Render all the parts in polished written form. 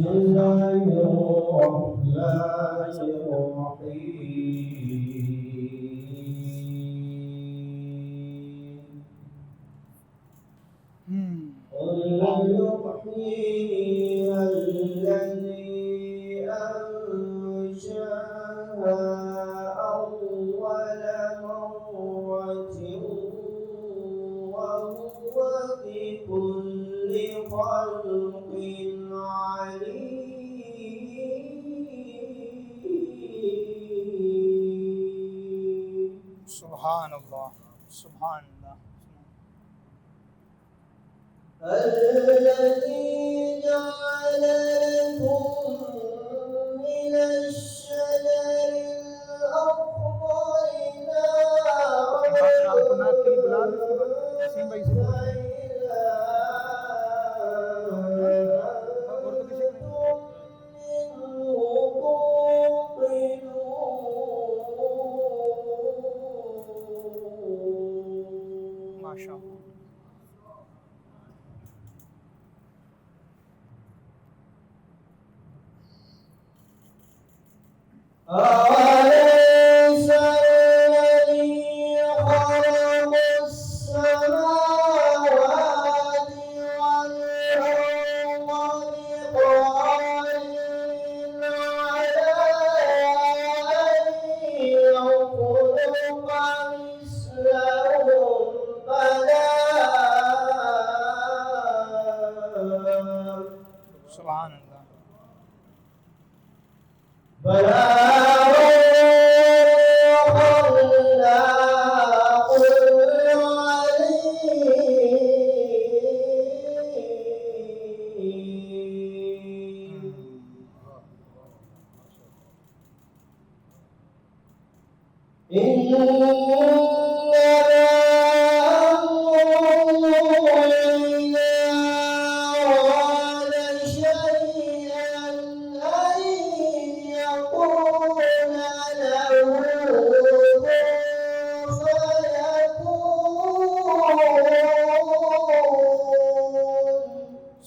الله الرحمن الرحيم قل يحييها الذي أنشأها أول مرة وهو بكل خلق عليم. سبحان اللہ سبحان اللہ. الذي جعل لكم من الشجر الأخضر ماشاء اللہ. أوليس الذي خلق السماوات والأرض بقادر على أن يخلق مثلهم بلى. سبحان اللہ. بلى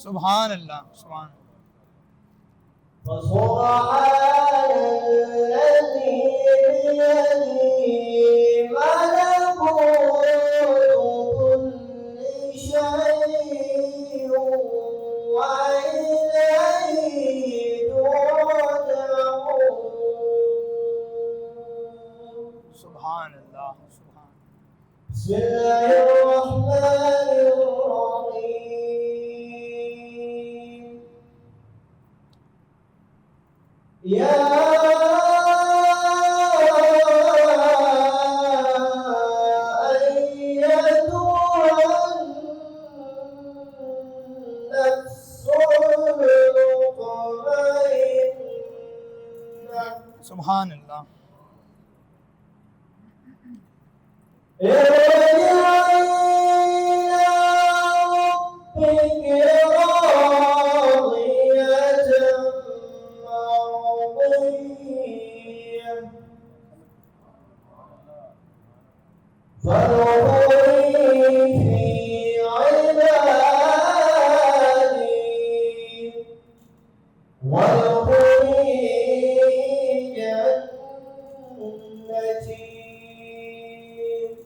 سبحان اللہ سبحان. فسبحان الذي بيده ملكوت كل شيء وإليه ترجعون. سبحان اللہ سبحان. بسم الله الرحمن الرحيم يا سبحان اللہ.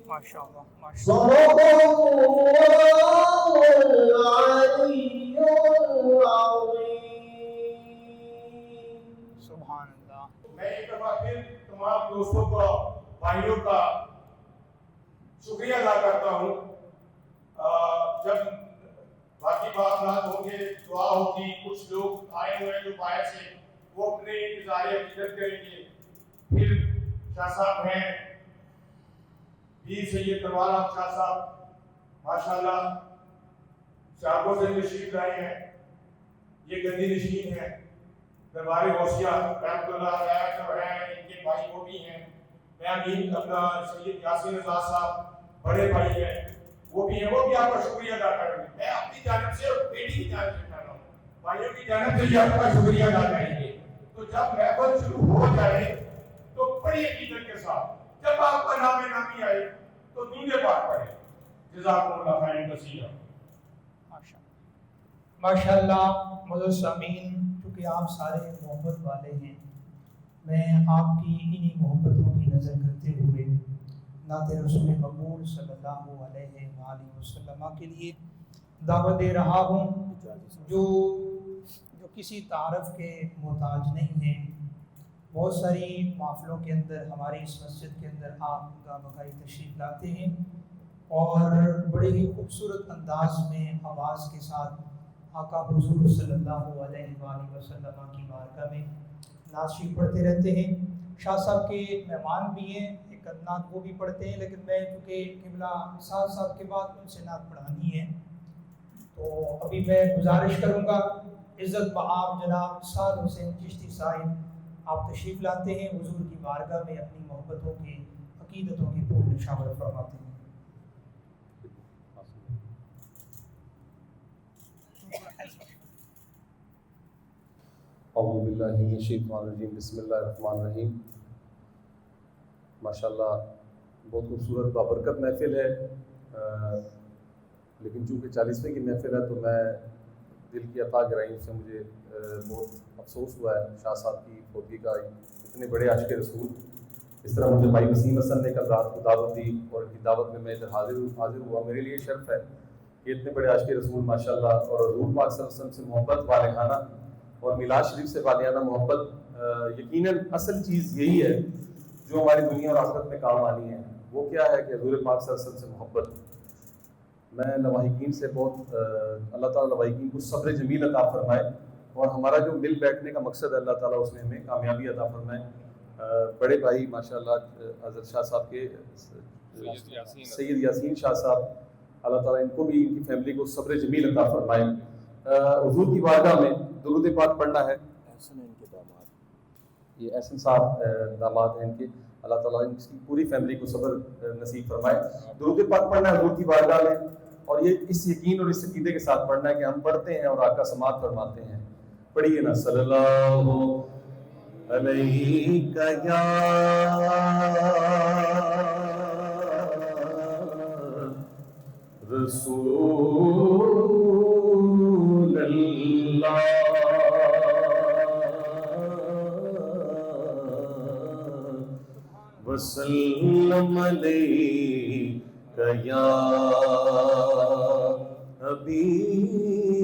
ماشاء اللہ ماشاء اللہ. صدق الله العلي العظيم. سبحان اللہ. میں ایک دفعہ پھر تمام دوستوں کو بھائیوں کا شکریہ ادا کرتا ہوں. جب باقی معاملات ہوں گے دعا ہوگی, کچھ لوگ آئے ہوئے ہیں جو باہر سے, وہ اپنے اظہار عقیدت کریں گے. پھر شاہ صاحب ہیں پیر سید تروال احمد شاہ صاحب, ماشاءاللہ شاہپور سے تشریف لائے ہیں. یہ گدی نشین ہیں دربار غوثیہ رحمۃ اللہ علیہ جو ہیں, ان کے بھائی وہ بھی ہیں. میں امین اپنا سید یاسین رضا صاحب بڑے بھائی ہیں, وہ بھی ہیں, وہ بھی آپ کا شکریہ ادا کریں گے. میں اپنی جانب سے اور بیٹی کی جانب سے کر رہا ہوں, بھائیوں کی جانب سے بھی آپ کا شکریہ ادا کریں گے. تو جب محفل شروع ہو جائے تو بڑی عقیدت کے ساتھ جب آپ کا نام نامی آئے تو درود پاک پڑھیں. جزاکم اللہ خیر کثیرا. ماشاء اللہ معزز سامعین, چونکہ آپ سارے محبت والے ہیں، میں آپ کی انہی محبتوں کی نظر کرتے ہوئے نعت رسول مقبول صلی اللہ علیہ وآلہ وسلم کے لیے دعوت دے رہا ہوں، جو کسی تعارف کے محتاج نہیں ہیں۔ بہت ساری محفلوں کے اندر ہماری اس مسجد کے اندر آپ کا بقائی تشریف لاتے ہیں اور بڑے ہی خوبصورت انداز میں آواز کے ساتھ آقا حضور صلی اللہ علیہ وآلہ وسلم کی بارگاہ میں نعت شریف پڑھتے رہتے ہیں۔ شاہ صاحب کے مہمان بھی ہیں، ایک نعت وہ بھی پڑھتے ہیں، لیکن میں چونکہ قبلہ سعد صاحب کے بعد ان سے نعت پڑھانی ہے تو ابھی میں گزارش کروں گا عزت بآب جناب سعد حسین چشتی صاحب آپ تشریف لاتے ہیں، حضور کی بارگاہ میں اپنی محبتوں کے عقیدتوں کی پور نشاور فرماتے ہیں۔ اعوذ باللہ من الشیطان الرجیم، بسم اللہ الرحمن الرحیم۔ ماشاءاللہ بہت خوبصورت بابرکت محفل ہے، لیکن چونکہ 40ویں کی محفل ہے تو میں دل کی عطا گرائیوں سے مجھے بہت افسوس ہوا ہے شاہ صاحب کی فوتگی کا۔ اتنے بڑے عاشق رسول، اس طرح مجھے بھائی وسیم حسن نے کل رات کو دعوت دی اور ان کی دعوت میں ادھر حاضر ہوا۔ میرے لیے شرف ہے کہ اتنے بڑے عاشق رسول ماشاءاللہ اور حضور پاک صلی اللہ علیہ وسلم سے محبت والہانہ اور میلاد شریف سے والہانہ محبت یقیناً اصل چیز یہی ہے جو ہماری دنیا اور آخرت میں کام آنی ہے۔ وہ کیا ہے کہ حضور پاک صلی اللہ علیہ وسلم سے محبت۔ میں لواحقین سے بہت اللہ تعالیٰ لواحقین کو صبر جمیل عطا فرمائے اور ہمارا جو مل بیٹھنے کا مقصد ہے اللہ تعالیٰ اس میں ہمیں کامیابی عطا فرمائے۔ بڑے بھائی ماشاءاللہ حضرت شاہ صاحب کے سید یاسین شاہ صاحب، اللہ تعالیٰ ان کو بھی ان کی فیملی کو صبر جمیل عطا فرمائے۔ حضور کی بارگاہ میں درود پاک پڑھنا ہے۔ یہ احسن صاحب داماد ہیں ان کے، اللہ تعالیٰ ان کی پوری فیملی کو صبر نصیب فرمائے۔ درود پاک پڑھنا ہے حضور کی بارگاہ میں، اور یہ اس یقین اور اس عقیدے کے ساتھ پڑھنا ہے کہ ہم پڑھتے ہیں اور آقا سماعت فرماتے ہیں۔ پڑھیے نا، صلی اللہ علیہ یا رسول اللہ وسلم علیک یا حبیب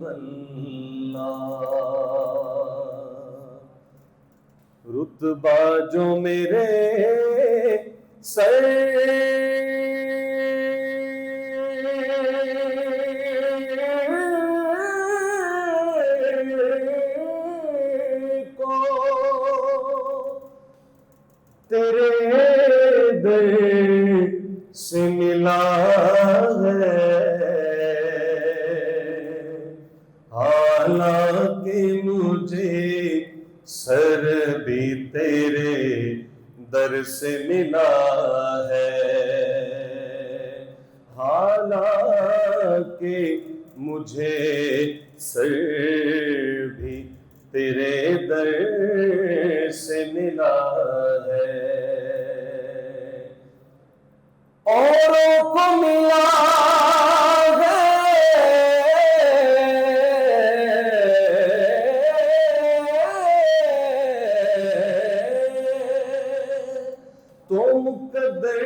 اللہ۔ رتبہ جو میرے سر کو تیرے در سے ملا ہے، حالانکہ مجھے سر بھی تیرے در سے ملا ہے، حالانکہ مجھے سر بھی تیرے در سے ملا ہے، اوروں کو ملا ہے تو مقدر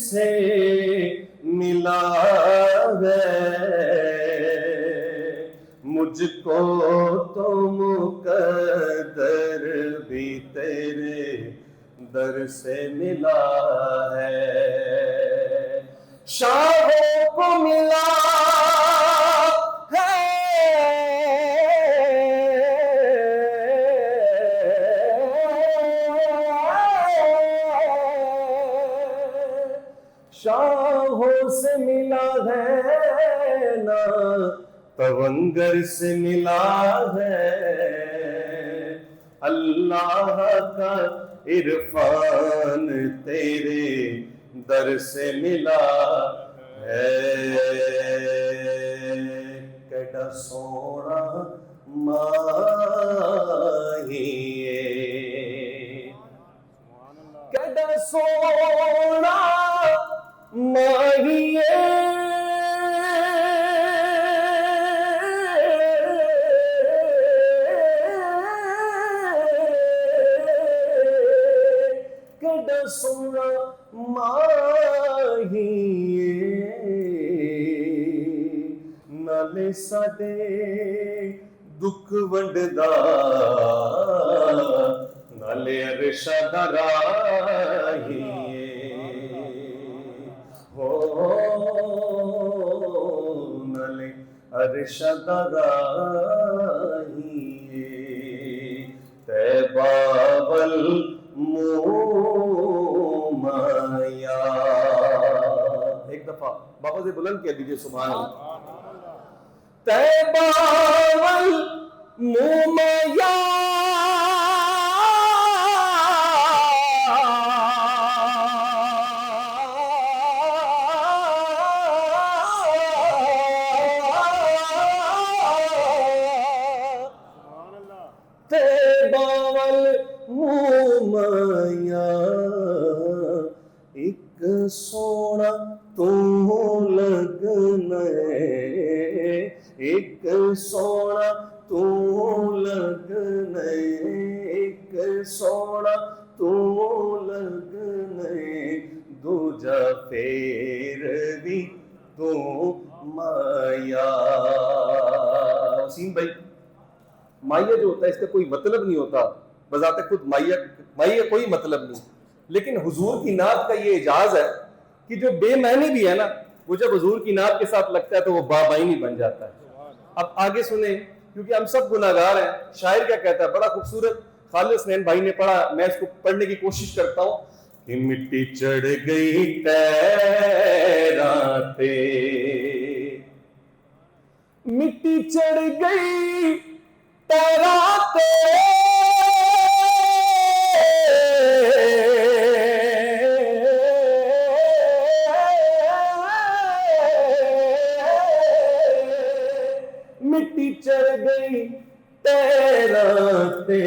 سے ملا ہے، مجھ کو تو مقدر بھی تیرے در سے ملا ہے، شاہوں کو ملا ہے، شاہوں سے ملا ہے نا تونگر سے ملا ہے، اللہ کا عرفان تیرے در سے ملا ہے، کیڑا سونا ماہیے، کیڑا سونا ماہیے، ਸਾਡੇ ਦੁੱਖ ਵੰਡਦਾ ਨਾਲੇ ਅਰਸ਼ਾਂ ਦਾ ਰਾਹੀ ਹੋ ਨਾਲੇ ਅਰਸ਼ਾਂ ਦਾ ਰਾਹੀ ਤੈਬਾ ਵੱਲ ਮੂੰਹ ਮਾਇਆ ایک دفعہ بابا سے بلند کہہ دیجئے سبحان اللہ تیبہ والمومیا تیبہ والمومیا ایک سونا تو لگنا ایک سونا تو لگنا ایک سونا تو لگنا دوجا پھر بھی تو مایا سین بھائی مائیا جو ہوتا ہے اس کا کوئی مطلب نہیں ہوتا بذات خود مائیا کوئی مطلب نہیں لیکن حضور کی نعت کا یہ اعجاز ہے کہ جو بے معنی بھی ہے نا وہ جب حضور کی نعت کے ساتھ لگتا ہے تو وہ بامعنی بن جاتا ہے اب آگے سنیں کیونکہ ہم سب گناہگار ہیں شاعر کیا کہتا ہے بڑا خوبصورت خالد حسنین بھائی نے پڑھا میں اس کو پڑھنے کی کوشش کرتا ہوں کہ مٹی چڑھ گئی تیراتے مٹی چڑھ گئی تیراتے مٹی چڑھ گئی تیراتے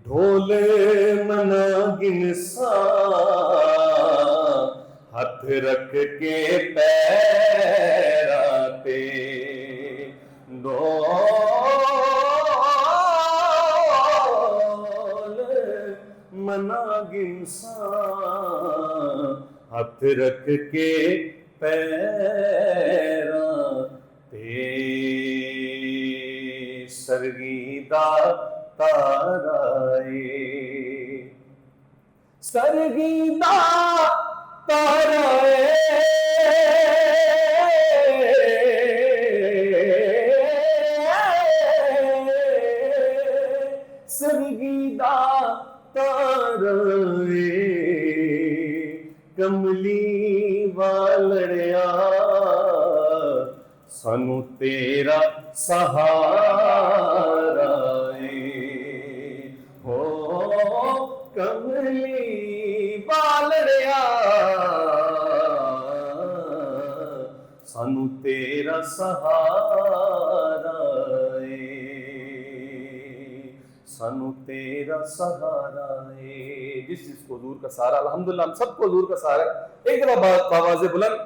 ڈھول مناگن سا ہاتھ رکھ کے پیراتے ڈھول مناگن سا ہاتھ رکھ کے پیراتے سرگیدہ تارائے سرگیدہ تارائے سرگیدہ تارائے کملی والڑیا سانو تیرا سہارا ہو کملی بالڑیا سانو تیرا سہارا سانو تیرا سہارا جس چیز کو حضور کا سہارا الحمدللہ ہم سب کو حضور کا سہارا ہے ایک دفعہ آواز بلند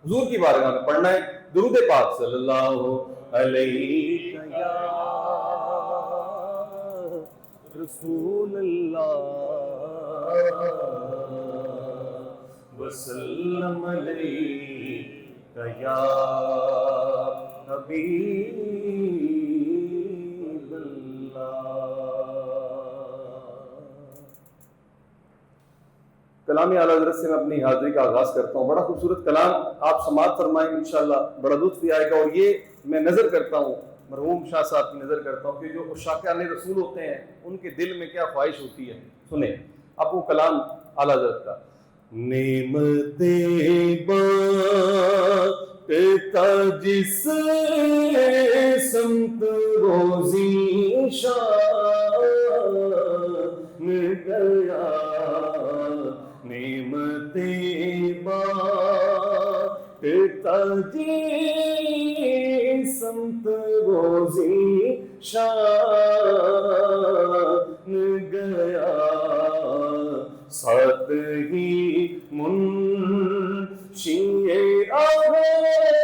حضور کی بارگاہ میں پڑھنا ہے درود پاک صلی اللہ علیہ یا رسول اللہ وسلم علیہ یا حبیب اللہ کلام اعلیٰ حضرت سے میں اپنی حاضری کا آغاز کرتا ہوں بڑا خوبصورت کلام آپ سماعت فرمائیں انشاءاللہ بڑا لطف بھی آئے گا اور یہ میں نظر کرتا ہوں مرحوم شاہ صاحب کی نظر کرتا ہوں کہ جو عشاقان رسول ہوتے ہیں ان کے دل میں کیا خواہش ہوتی ہے سنیں اب وہ کلام اعلیٰ حضرت کا نعمتیں بانٹتا جس سمت روزی شان گیا نعمتیں بانٹتا جس سمت روزی شان گیا ساتھ ہی منشی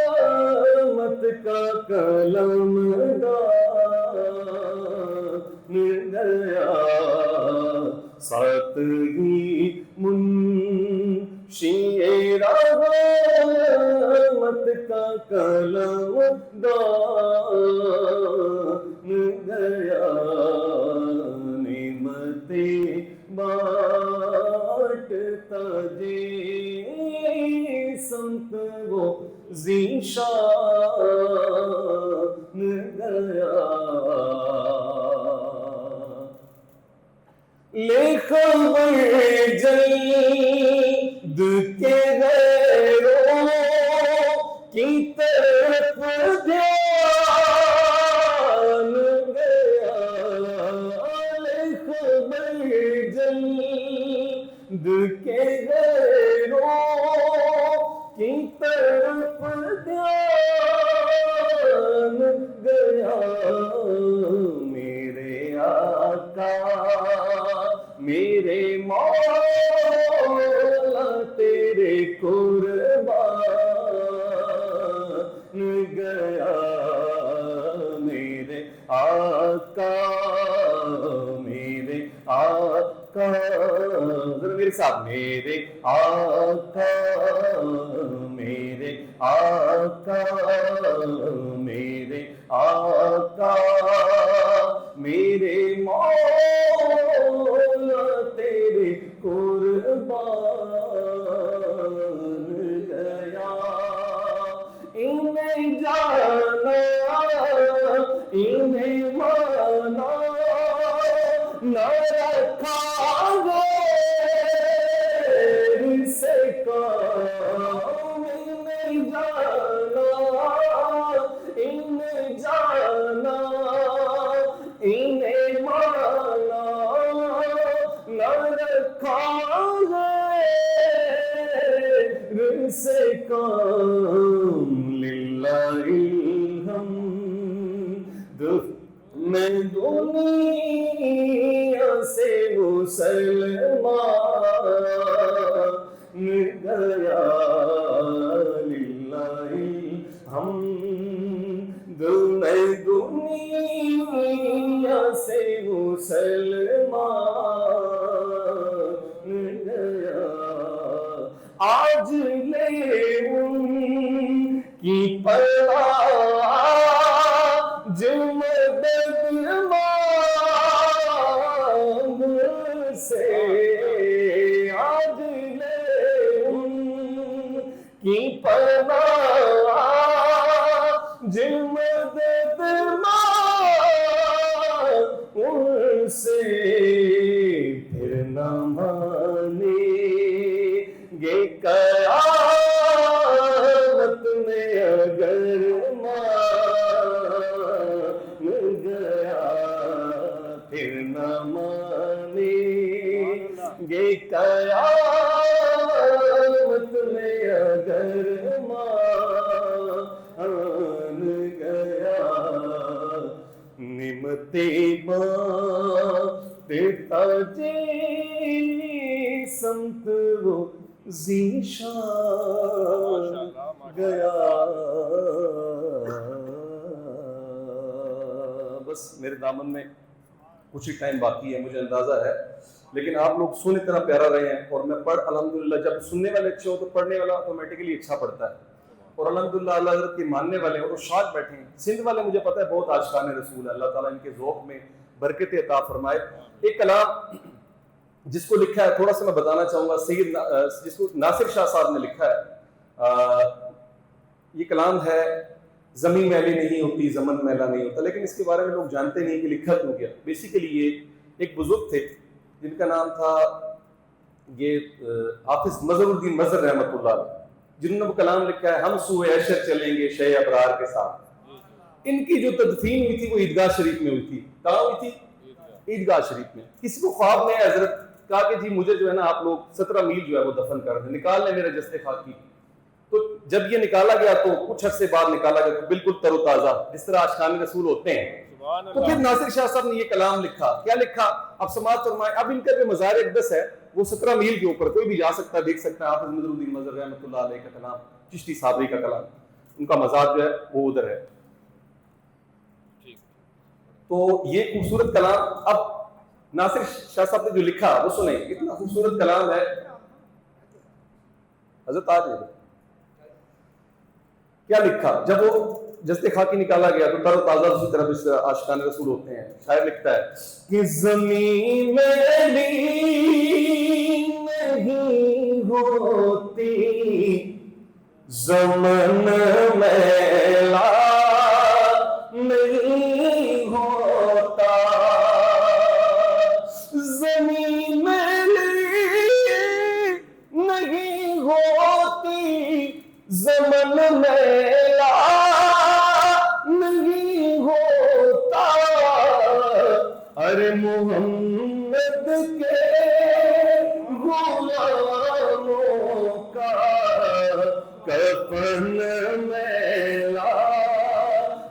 رحمت کا کلم دان گیا ساتھ ہی منشی رحمت رحمت کا کلم دان گیا نعمتیں بانٹتا جی سمت وہ ذیشان گیا لے خبر جلد کے غیروں کی طرف دھیان گیا لے خبر جلد کے غیروں کی طرف دھیان گیا میرے آقا میرے مولا تیرے قربان گیا میرے آقا میرے آقا ذرا میرے ساتھ میرے آقا میرے آقا میرے آقا میرے مولا تیرے قربان گیا انہیں جانا انہیں مانا نہ رکھا غیر سے کام انہیں جانا انہیں جانا انہیں مانا نہ رکھا غیر سے کام للہ الحمد میں دنیا سے مسلمان گیا للہ الحمد میں دنیا سے مسلمان گیا آج لے ان کی پرواز مدد مانگ سے آج لے ان کی پرواز مدد مانگ سے پھر نہ مانے گے قیامت میں اگر مان گیا پھر نہ مانے گے قیامت میں اگر مان گیا نعمتیں بانٹتا جی سمت وہ ذیشان گیا بس میرے دامن میں کچھ ہی ٹائم باقی ہے مجھے اندازہ ہے لیکن آپ لوگ سن اتنا پیارا رہے ہیں اور میں پڑھ الحمدللہ جب سننے والے اچھے ہو تو پڑھنے والا آٹومیٹکلی اچھا پڑھتا ہے اور الحمدللہ اللہ حضرت کے ماننے والے اور شاد بیٹھے ہیں سندھ والے مجھے پتہ ہے بہت عاشقان رسول ہے اللہ تعالیٰ ان کے ذوق میں برکت عطا فرمائے ایک کلام جس کو لکھا ہے تھوڑا سا میں بتانا چاہوں گا سید جس کو ناصر شاہ صاحب نے لکھا ہے یہ کلام ہے زمین میلی نہیں ہوتی زمن میلا نہیں ہوتا لیکن اس کے بارے میں لوگ جانتے نہیں کہ لکھا کیوں گیا بیسیکلی یہ ایک بزرگ تھے جن کا نام تھا یہ حافظ مظہر الدین مظہر رحمۃ اللہ علیہ جنہوں نے وہ کلام لکھا ہے ہم سوئے عشر چلیں گے شہ ابرار کے ساتھ ان کی جو تدفین ہوئی تھی وہ عیدگاہ شریف میں ہوئی تھی کہاں ہوئی تھی عیدگاہ شریف میں کسی کو خواب میں حضرت کہا کہ جی مجھے جو ہے نا آپ لوگ 17 میل جو ہے وہ دفن کر دیں نکال لیں میرے جسد خاکی تو جب یہ نکالا گیا تو کچھ عرصے بعد نکالا گیا تو بالکل تر و تازہ جس طرح عاشقان رسول ہوتے ہیں تو پھر ناصر شاہ صاحب نے یہ کلام لکھا کیا لکھا اب سماعت فرمائے اب ان کا جو مزار اقدس ہے وہ 17 میل کے اوپر کوئی بھی جا سکتا ہے دیکھ سکتا ہے حافظ مظہر الدین مظہر رحمۃ اللہ علیہ کا کلام چشتی صابری کا کلام ان کا مزار جو ہے وہ ادھر ہے تو یہ خوبصورت کلام اب ناصر شاہ صاحب نے جو لکھا وہ سنیں اتنا خوبصورت کلام ہے حضرت آج کیا لکھا جب وہ جستے خاکی نکالا گیا تو تر و تازہ اسی طرح اس عاشقان رسول ہوتے ہیں. شاعر لکھتا ہے کہ زمین میلی نہیں ہوتی زمن میلا نہیں ہوتا, زمین میلی نہیں ہوتی زمن میلا نہیں ہوتا, ارے محمد کے غلاموں کا کفن میلا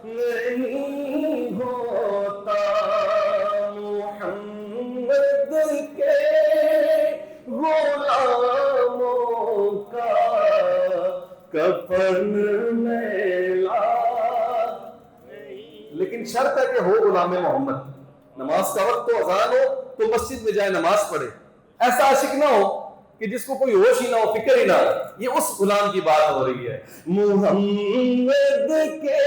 نہیں ہوتا, محمد کے غلاموں کا کفن میلا. لیکن شرط ہے کہ ہو غلام محمد, نماز کا وقت تو اذان ہو تو مسجد میں جائے نماز پڑھے. ایسا عاشق نہ ہو کہ جس کو کوئی ہوش ہی نہ ہو, فکر ہی نہ ہو. یہ اس غلام کی بات ہو رہی ہے. محمد کے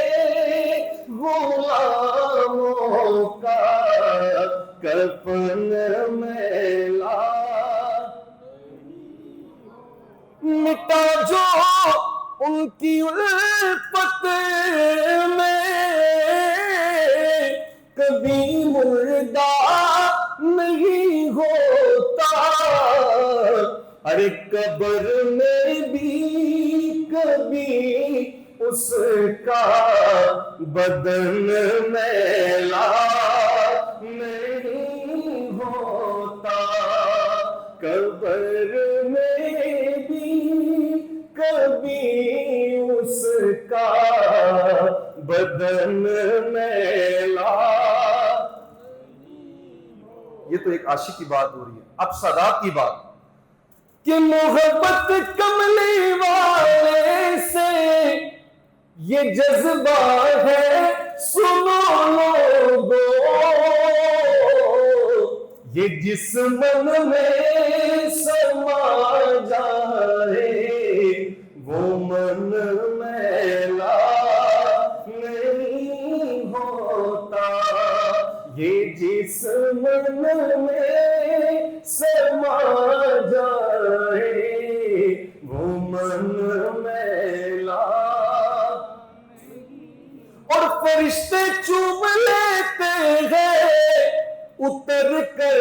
غلاموں کا کفن میلا مٹا جو ان کی الفت میں کبھی مردہ نہیں ہوتا, ارے قبر میں بھی کبھی اس کا بدن میلا نہیں ہوتا, قبر میں بھی کبھی اس کا بدن میلا. یہ تو ایک عاشق کی بات ہو رہی ہے. اب سادات کی بات کہ محبت کملی والے سے یہ جذبہ ہے سنو لوگو, یہ جس من میں سما جائے وہ من میلا نہیں ہوتا, یہ جس من میں سما جائے وہ من میلا. اور فرشتے چوم لیتے ہیں اتر کر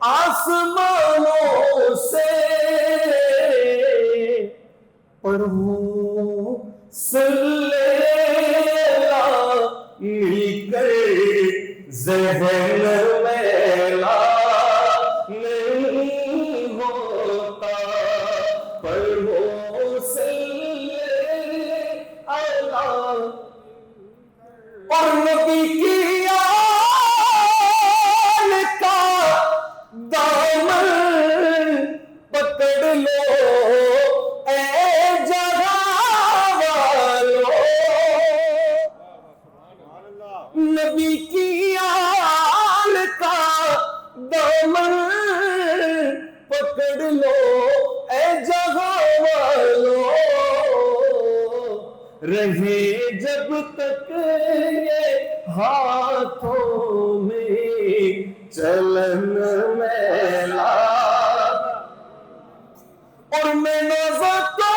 آسمانوں سے, پڑھو صلی مل کر ذہن میلا نہیں ہوتا, پڑھو صلی اللہ. اور نبی کی آل کا دامن پکڑ لو اے جہاں والو, نبی کی آل کا دامن پکڑ لو اے جہاں والو, رہے جب تک یہ ہاتھوں میں چلن میلا. اور میں نظر کو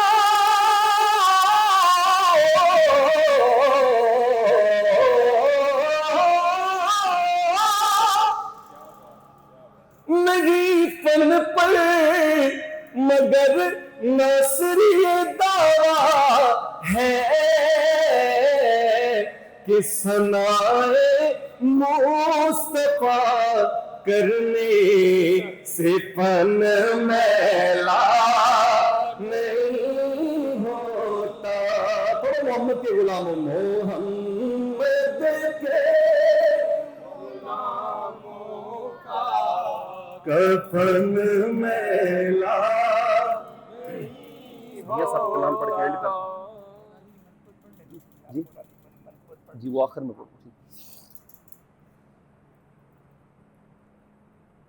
نہیں فن پر مگر نصری دعویٰ ہے کہ ثنائے مصطفیٰ کرنے سے فن میلا نہیں ہوتا. تو محمد کے غلاموں, محمد کے غلاموں کا کفن میلا. یہ سب کلام پڑھ کے اینڈ کر جی وہ آخر میں پڑھو.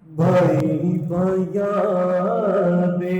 بھائی بھائیاں دے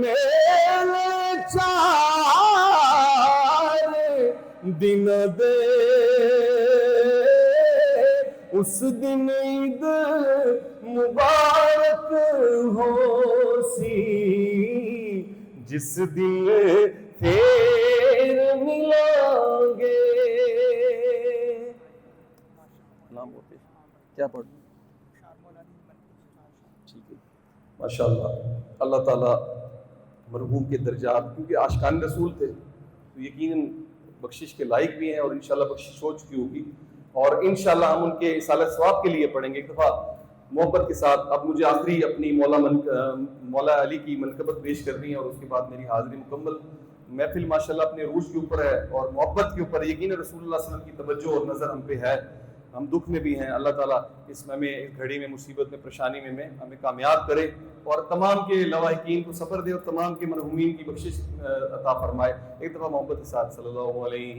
میلے چار دن دے اس دن عید مبارک ہو سی جس دن پھر ملیں گے. نام ہوتے کیا پڑھ ٹھیک ہے ماشاء اللہ. اللہ تعالیٰ مرحوم کے درجات کیونکہ عاشقان رسول تھے تو یقیناً بخشش کے لائق بھی ہیں اور انشاءاللہ بخشش ہو چکی ہوگی اور انشاءاللہ ہم ان کے اصالہ ثواب کے لیے پڑھیں گے. ایک دفعہ محبت کے ساتھ اب مجھے آخری اپنی مولا علی کی منقبت پیش کرنی ہے اور اس کے بعد میری حاضری مکمل. محفل ماشاءاللہ اپنے عروج کے اوپر ہے اور محبت کے اوپر یقیناً رسول اللہ صلی اللہ علیہ وسلم کی توجہ اور نظر ہم پہ ہے. ہم دکھ میں بھی ہیں. اللہ تعالیٰ اس میں اس گھڑی میں مصیبت میں پریشانی میں ہمیں کامیاب کرے اور تمام کے لواحقین کو صبر دے اور تمام کے مرحومین کی بخشش عطا فرمائے. ایک دفعہ محبت کے ساتھ صلی اللہ علیہ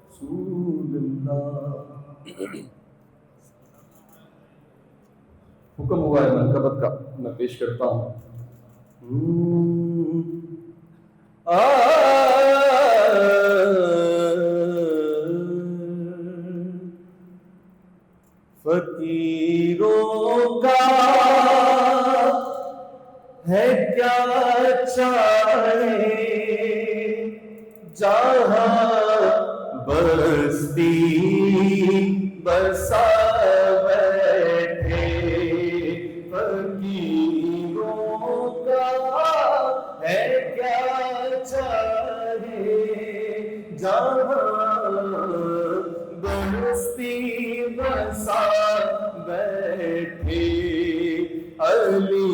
رسول اللہ. حکم ہوا ہے منقبت کا میں پیش کرتا ہوں. فقیروں کا ہے کیا چاہے جہاں بستی بسا بیٹھے. فقیروں کا ہے کیا چاہے جہاں بستی بسا بیٹھے. علی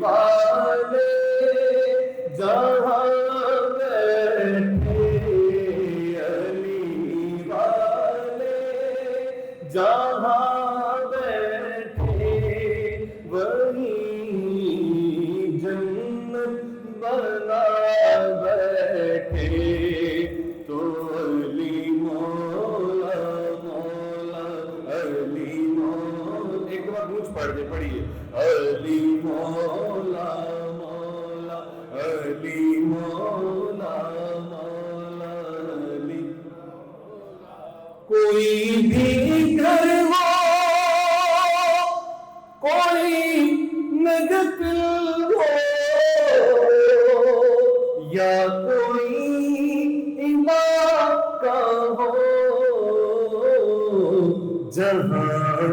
والے جہاں بیٹھے علی والے جہاں بیٹھے وہی جنت بنا بیٹھے. تو علی مولا مولا علی مولا ایک بار گونج پڑھ دے پڑھیے. علی مولا مولا علی مولا مولا علی. کوئی بھی گھر ہو کوئی محفل ہو یا کوئی علاقہ ہو جہاں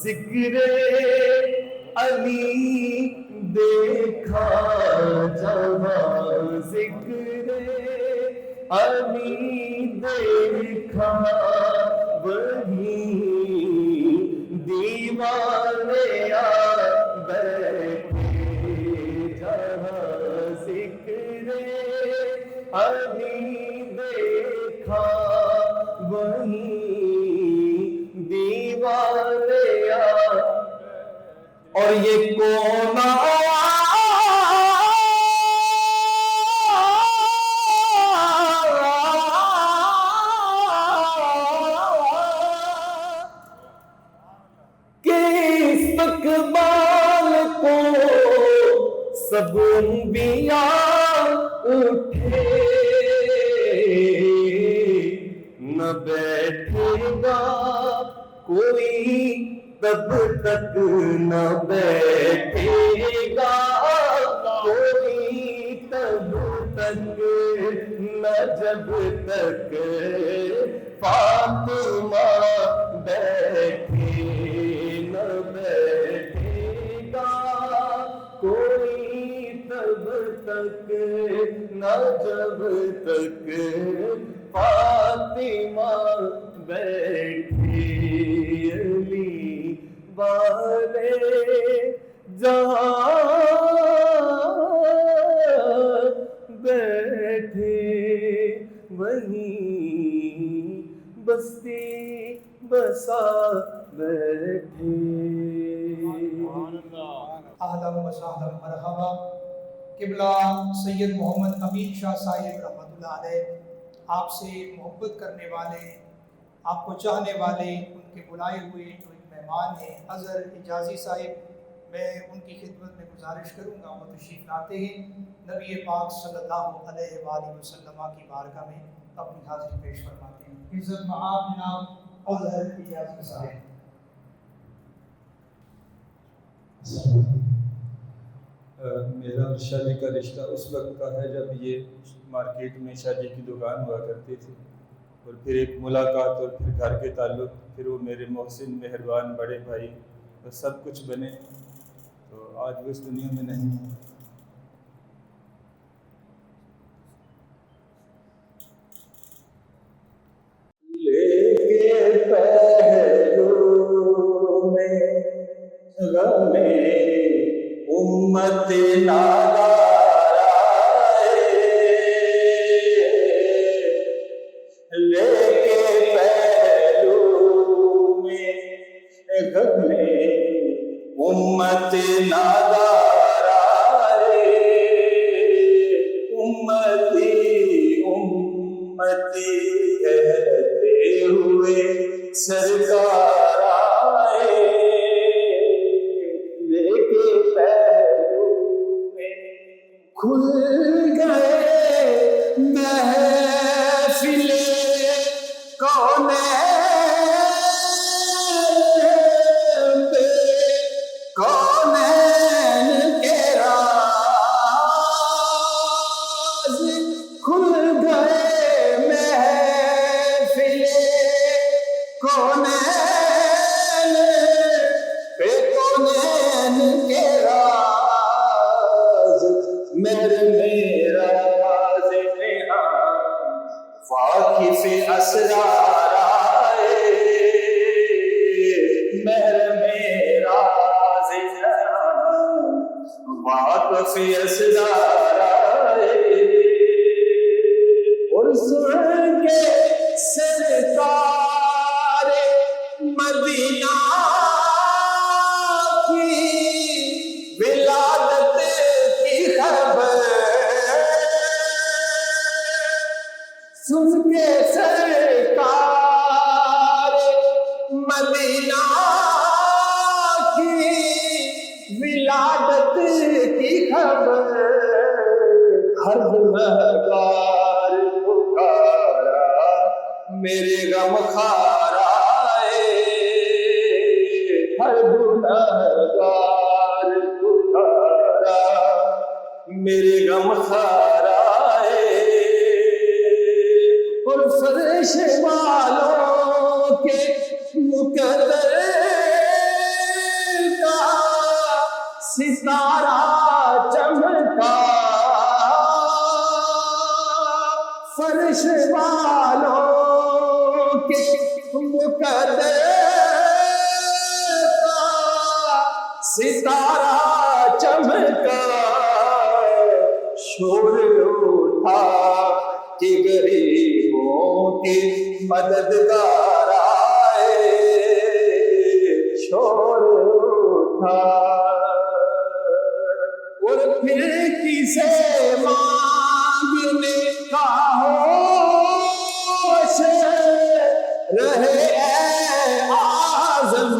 ذکر علی دیکھا جہاں ذکر علی دیکھا وہی دیوانے آ بیٹھے. جہاں ذکر علی دیکھا وہی دیوانے آ. اور یہ کون کے استقبال کو سب انبیاء اٹھے نہ بیٹھے گا کوئی تب تک نہ بیٹھے گا کوئی تب تک نہ جب تک فاطمہ بیٹھے نہ بیٹھے گا کوئی تب تک نہ جب تک فاطمہ بیٹھی. علی والے جہاں بیٹھے وہیں بستی بسا بیٹھے. اہلا و سہلا مرحبا. قبلہ سید محمد امین شاہ صاحب رحمۃ اللہ علیہ آپ سے محبت کرنے والے آپ کو چاہنے والے ان کے بلائے ہوئے جو ایک مہمان ہیں اظہر حجازی صاحب میں ان کی خدمت میں گزارش کروں گا وہ تشریف لاتے ہیں نبی پاک صلی اللہ علیہ وآلہ وسلم کی بارگاہ میں اپنی حاضری پیش فرماتے ہیں۔ عزت مآب جناب اظہر اجازت صاحب۔ میرا اور شادی کا رشتہ اس وقت کا ہے جب یہ مارکیٹ میں شادی کی دکان ہوا کرتی تھی، اور پھر ایک ملاقات اور پھر گھر کے تعلق، پھر وہ میرے محسن مہربان بڑے بھائی اور سب کچھ بنے، تو آج وہ اس دنیا میں نہیں ہیں۔ امت نادارائے لے کے پہلو میں غم امت نادارائے امتی امتی کہتے ہوئے سرکار آئے لے کے کھل گئے محفل کونین کے راز کھل گئے محفل کونین کے راز میرا راز واقف اسرار آئے میرا راز واقف اسرار آئے اور سن کے سرکار مدینہ کی ولادت کی خبر سن کے سرکار مدینہ کی ولادت کی خبر ہر گنہگار پکارا میرے غم خارا ہر گنہگار پکارا میرے غم خارا اور فرش والوں کے مقدر کا ستارہ چمکا فرش والوں کے مقدر کا ستارہ چمکا شور اٹھا کہ غریبوں کی مددگار آئے شور اٹھا اور پھر کسے مانگنے کا ہوش رہے اے اعظم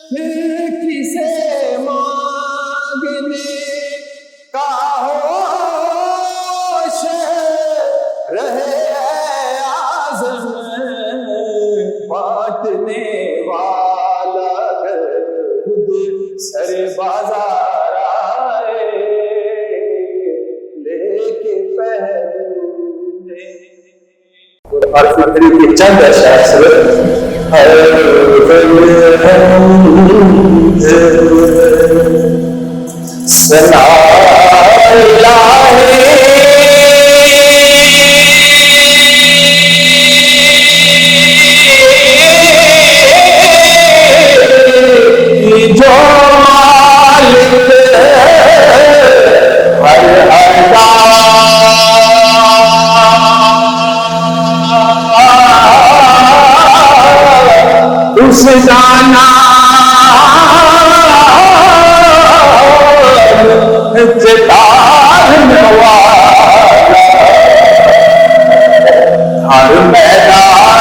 پھر کسے مانگنے کا ہوش رہے اعظم بانٹنے والا خود سر بازار آئے لے کے پہلو میں اور فکری کی چند اشعار سنا اس جانا جدار نوالا ہر میدان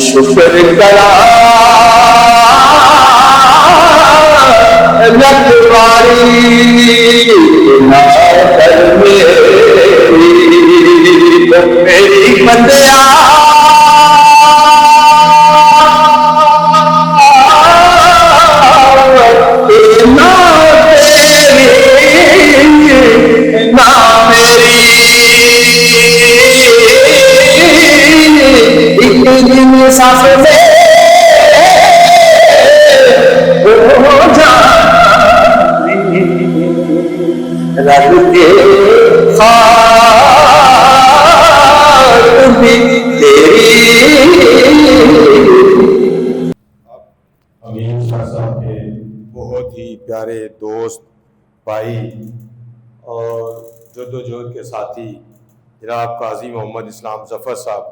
شکر کرا لکھواری نہ کر میری بندیا امین شاہ صاحب کے بہت ہی پیارے دوست بھائی اور جدوجہد کے ساتھی جناب قاضی محمد اسلام ظفر صاحب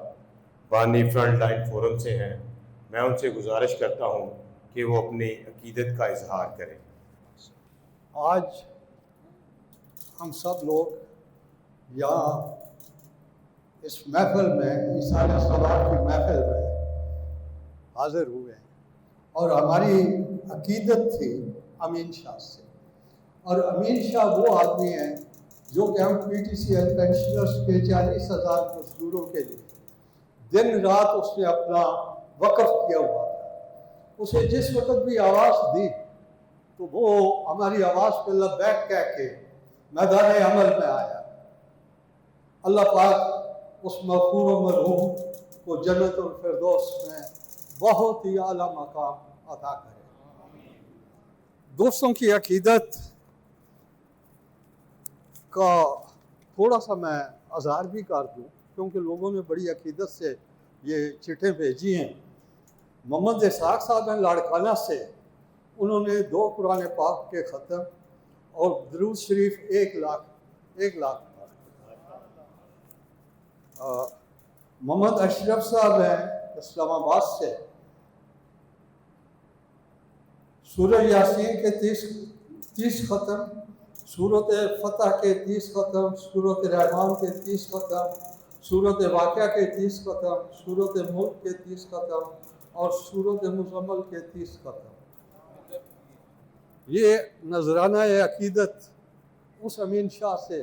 بانی فرنٹ لائن فورم سے ہیں، میں ان سے گزارش کرتا ہوں کہ وہ اپنی عقیدت کا اظہار کریں۔ آج ہم سب لوگ یہاں اس محفل میں ایصال ثواب کی محفل میں حاضر ہوئے ہیں اور ہماری عقیدت تھی امین شاہ سے، اور امین شاہ وہ آدمی ہیں جو کہ ہم PTCL پینشنرز کے 40,000 مزدوروں کے لیے دن رات اس نے اپنا وقف کیا ہوا تھا۔ اسے جس وقت بھی آواز دی تو وہ ہماری آواز پہ لبیک کہہ کے میدان عمل میں آیا۔ اللہ پاک اس مغفور و مرحوم کو جنت الفردوس میں بہت ہی اعلیٰ مقام عطا کرے۔ دوستوں کی عقیدت کا تھوڑا سا میں اظہار بھی کر دوں کیونکہ لوگوں نے بڑی عقیدت سے یہ چٹھیں بھیجی ہیں۔ محمد اسحاق صاحب ہیں لاڑکانہ سے، انہوں نے 2 قرآن پاک کے ختم اور درود شریف 1 لاکھ محمد اشرف صاحب ہیں اسلام آباد سے، سورہ یاسین کے 30 ختم، سورۃ فتح کے 30 ختم، سورۃ رحمان کے 30 ختم، سورۃ واقعہ کے 30 ختم، سورۃ ملک کے 30 ختم اور سورۃ مزمل کے 30 ختم۔ یہ نذرانہ عقیدت اس امین شاہ سے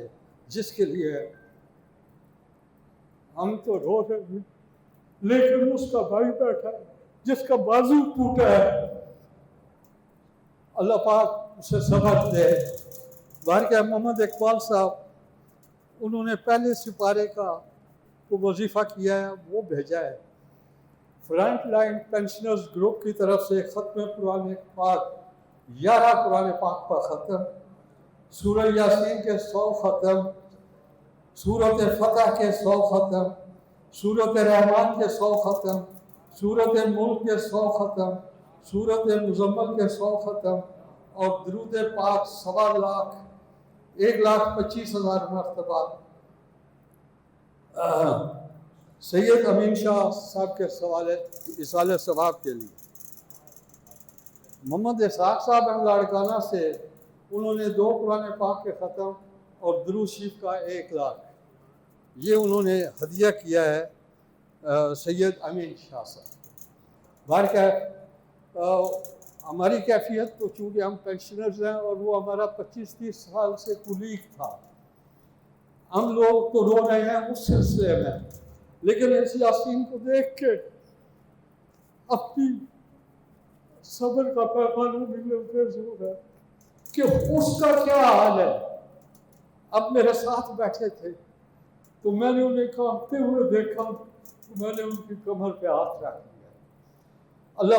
جس کے لیے ہم تو رو رہے ہیں، لیکن اس کا بھائی بیٹھا ہے جس کا بازو ٹوٹا ہے، اللہ پاک اسے صبر دے۔ بارکہ محمد اقبال صاحب انہوں نے پہلے سپارے کا کو وظیفہ کیا ہے، وہ بھیجا ہے۔ فرنٹ لائن پینشنرز گروپ کی طرف سے ختم قرآن پاک 11 قرآن پاک کا ختم، سورہ یاسین کے 100 ختم، سورۃ فتح کے 100 ختم، سورۃ رحمان کے 100 ختم، سورۃ ملک کے 100 ختم، سورۃ مزمل کے 100 ختم اور درود پاک 1.25 لاکھ 1,25,000 مرتبہ سید امین شاہ صاحب کے ایصال ثواب کے لیے۔ محمد اسحاق صاحب ہیں لاڑکانہ سے، انہوں نے 2 قرآن پاک کے ختم اور درود شریف کا 1 لاکھ یہ انہوں نے ہدیہ کیا ہے سید امین شاہ صاحب۔ بارکہ ہماری کیفیت تو چونکہ ہم پینشنرز ہیں اور وہ ہمارا 25-30 سال سے کولیگ تھا، ہم لوگ تو رو رہے ہیں اس سلسلے میں، لیکن اس یاسین کو دیکھ کے اپنی صبر کا پیغام بھی لبریز ہو رہا ہے کہ اس کا کیا حال ہے۔ اب میرے ساتھ بیٹھے تھے تو میں نے انہیں کانپتے ہوئے دیکھا تو میں نے ان کی کمر پہ ہاتھ رکھ دیا۔ اللہ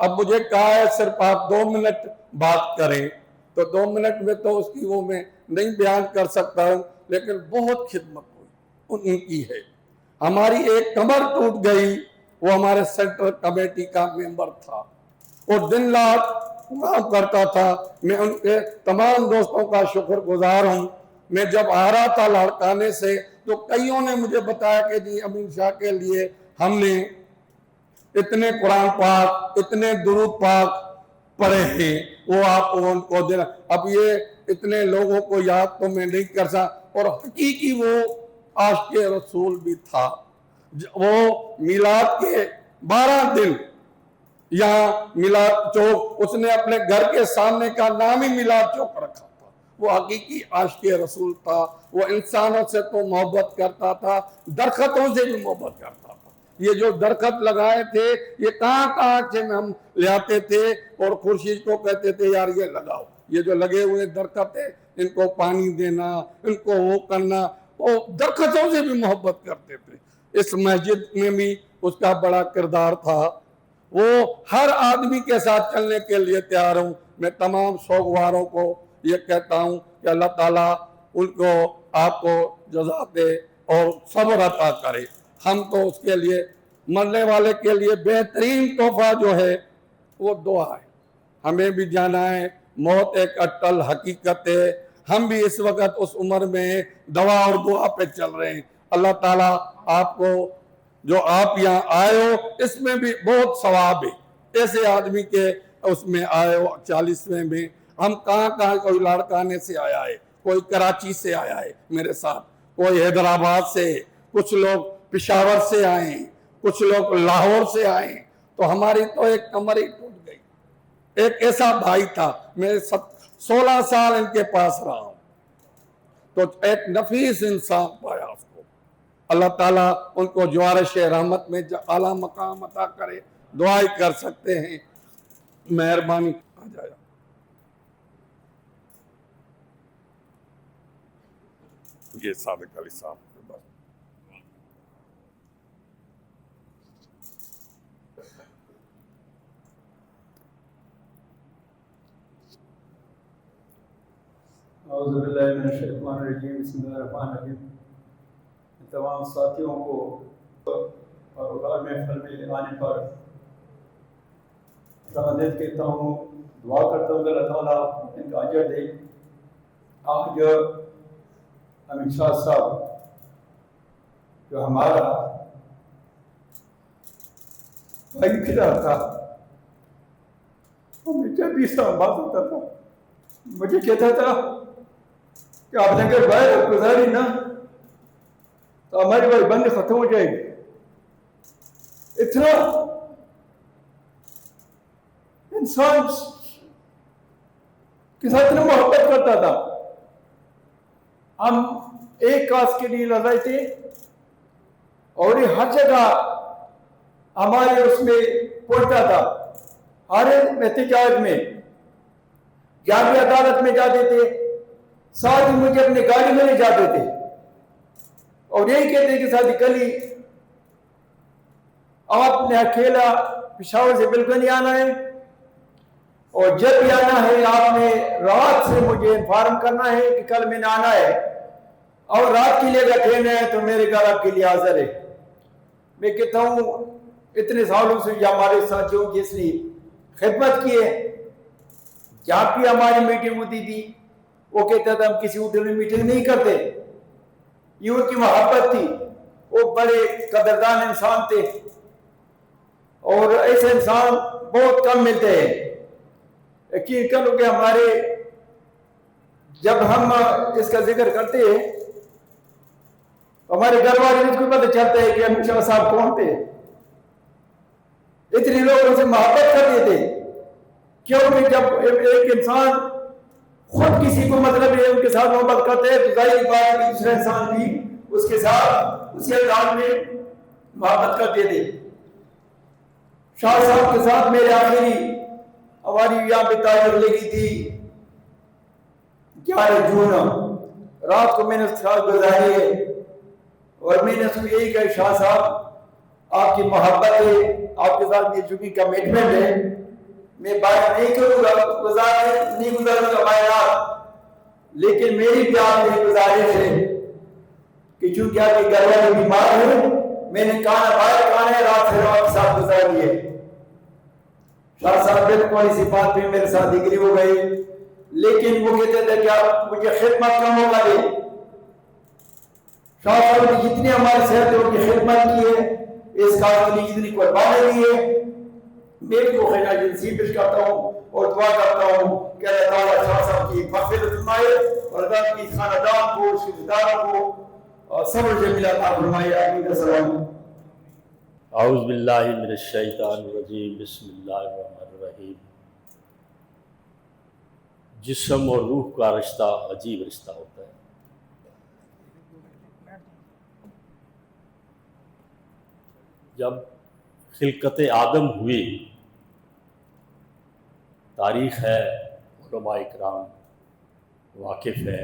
اب مجھے کہا ہے صرف آپ 2 منٹ بات کریں، تو 2 منٹ میں تو اس کی وہ میں نہیں بیان کر سکتا ہوں، لیکن بہت خدمت ہوئی ان کی ہے۔ ہماری ایک کمر ٹوٹ گئی، وہ ہمارے سینٹرل کمیٹی کا ممبر تھا اور دن رات کام کرتا تھا۔ میں ان کے تمام دوستوں کا شکر گزار ہوں۔ میں جب آ رہا تھا لاڑکانے سے تو کئیوں نے مجھے بتایا کہ جی امین شاہ کے لیے ہم نے اتنے قرآن پاک، اتنے درود پاک پڑھے ہیں، وہ آپ ان کو دینا۔ اب یہ اتنے لوگوں کو یاد تو میں نہیں کر سکتا، اور حقیقی وہ عاشق رسول بھی تھا۔ وہ میلاد کے 12 دن یہاں میلاد چوک، اس نے اپنے گھر کے سامنے کا نام ہی میلاد چوک رکھا تھا۔ وہ حقیقی عاشق رسول تھا۔ وہ انسانوں سے تو محبت کرتا تھا، درختوں سے بھی محبت کرتا تھا۔ یہ جو درخت لگائے تھے یہ کہاں سے ہم لے آتے تھے اور خورشید کو کہتے تھے یار یہ لگاؤ، یہ جو لگے ہوئے درخت ہیں ان کو پانی دینا، ان کو وہ کرنا۔ وہ درختوں سے بھی محبت کرتے تھے۔ اس مسجد میں بھی اس کا بڑا کردار تھا۔ وہ ہر آدمی کے ساتھ چلنے کے لیے تیار ہوں۔ میں تمام سوگواروں کو یہ کہتا ہوں کہ اللہ تعالیٰ ان کو آپ کو جزا دے اور صبر عطا کرے۔ ہم تو اس کے لیے، مرنے والے کے لیے بہترین تحفہ جو ہے وہ دعا ہے۔ ہمیں بھی جانا ہے، موت ایک اٹل حقیقت ہے۔ ہم بھی اس وقت اس عمر میں دعا اور دعا پہ چل رہے ہیں۔ اللہ تعالیٰ آپ کو، جو آپ یہاں آئے ہو اس میں بھی بہت ثواب ہے۔ ایسے آدمی کے اس میں آئے ہو 40ویں میں، ہم کہاں کوئی لاڑکانے سے آیا ہے، کوئی کراچی سے آیا ہے میرے ساتھ، کوئی حیدرآباد سے، کچھ لوگ پشاور سے آئے ہیں، کچھ لوگ لاہور سے آئے ہیں۔ تو ہماری تو ایک کمر ہی ٹوٹ گئی۔ ایک ایسا بھائی تھا، میں 16 سال ان کے پاس رہا ہوں، تو ایک نفیس انسان پایا اس کو۔ اللہ تعالیٰ ان کو جوارش رحمت میں اعلیٰ مقام عطا کرے۔ دعائی کر سکتے ہیں، مہربانی آ جائے۔ یہ صادق علی صاحب کے بس۔ اعوذ باللہ من الشیطان الرجیم، بسم اللہ الرحمن الرحیم۔ تمام ساتھیوں کو اور محفل میں آنے پر شہادت کہتا ہوں، دعا کرتا ہوں کہ اللہ تعالیٰ ان کا اجر دے۔ آج امین شاہ صاحب جو ہمارا بھائی پھرا تھا، میں جب بھی اس طرح بات ہوتا تھا مجھے کہتا تھا کہ آپ نے اگر باہر گزاری نا تو ہماری بھائی بند ختم ہو جائے گی۔ اتنا انسان کے ساتھ اتنا محبت کرتا تھا۔ ہم ایک کاز کے لیے لڑائی تھے اور یہ ہر جگہ ہمارے اس میں پہنچتا تھا، ہر احتجاج میں، جہاں بھی عدالت میں جاتے تھے ساتھ ہی مجھے اپنے گاڑی میں لے جاتے تھے اور یہی کہتے کہ ساتھی کلی آپ نے اکیلا پشاور سے بالکل نہیں آنا ہے، اور جب بھی آنا ہے آپ نے رات سے مجھے انفارم کرنا ہے کہ کل میں نے آنا ہے، اور رات کے لیے اگر ٹرین ہے تو میرے گھر آپ کے لیے حاضر ہے۔ میں کہتا ہوں اتنے سالوں سے ہمارے ساتھیوں کی اس نے خدمت کی ہے۔ جہاں بھی ہماری میٹنگ ہوتی تھی وہ کہتا تھا ہم کسی ہوٹل میں میٹنگ نہیں کرتے، یہ ان کی محبت تھی۔ وہ بڑے قدردان انسان تھے اور ایسے انسان بہت کم ملتے ہیں۔ یقین کرو کہ ہمارے جب ہم اس کا ذکر کرتے ہیں ہمارے گھر والے مجھ کو پتہ چلتا ہے کہ امین شاہ صاحب کون تھے۔ اتنے لوگ ان سے محبت کرتے تھے، کیونکہ جب ایک انسان خود کسی کو مطلب ہے ان کے ساتھ محبت کرتے ہیں تو ظاہر بات ہے کہ دوسرا انسان بھی اس کے ساتھ اسی انداز میں محبت کرتے تھے۔ شاہ صاحب کے ساتھ میرے آخری ہماری یہاں پہ تاریخ لگی تھی 11 جون، رات کو میں نے ساتھ گزاری ہے اور میں نے اس کو یہی کہا شاہ صاحب آپ کی محبت ہے، آپ کے ساتھ یہ چونکہ کمٹمنٹ ہے میں بات نہیں کروں گا، نہیں گزاروں گا بیانات، لیکن میری بھی آپ سے گزارش ہے کہ چونکہ آپ کے گھر والے بیمار ہیں، میں نے کھانا باہر کھانا ہے، رات سے آپ کے ساتھ گزار دیے۔ شاہ صاحب بالکل اسی بات پہ میرے ساتھ ایگری ہو گئے، لیکن وہ کہتے تھے کہ آپ مجھے خدمت کا موقع دیں۔ شاہ صاحب نے جتنی ہمارے صحت ان کی خدمت کی ہے، اس کام کے لیے جتنی قربانی دی ہے، میں بھی وہ خیال جنسی پیش کرتا ہوں اور دعا کرتا ہوں کہ اللہ تعالیٰ شاہ صاحب کی مغفرت فرمائے اور اللہ کی خاندان کو، اس کے رشتہ داروں کو اور صبر جمیل عطا فرمائے۔ آمین۔ السلام۔ اعوذ باللہ من الشیطان الرجیم، بسم اللہ الرحمن الرحیم۔ جسم اور روح کا رشتہ عجیب رشتہ ہوتا ہے۔ جب خلقت آدم ہوئی، تاریخ ہے، علماء اکرام واقف ہے،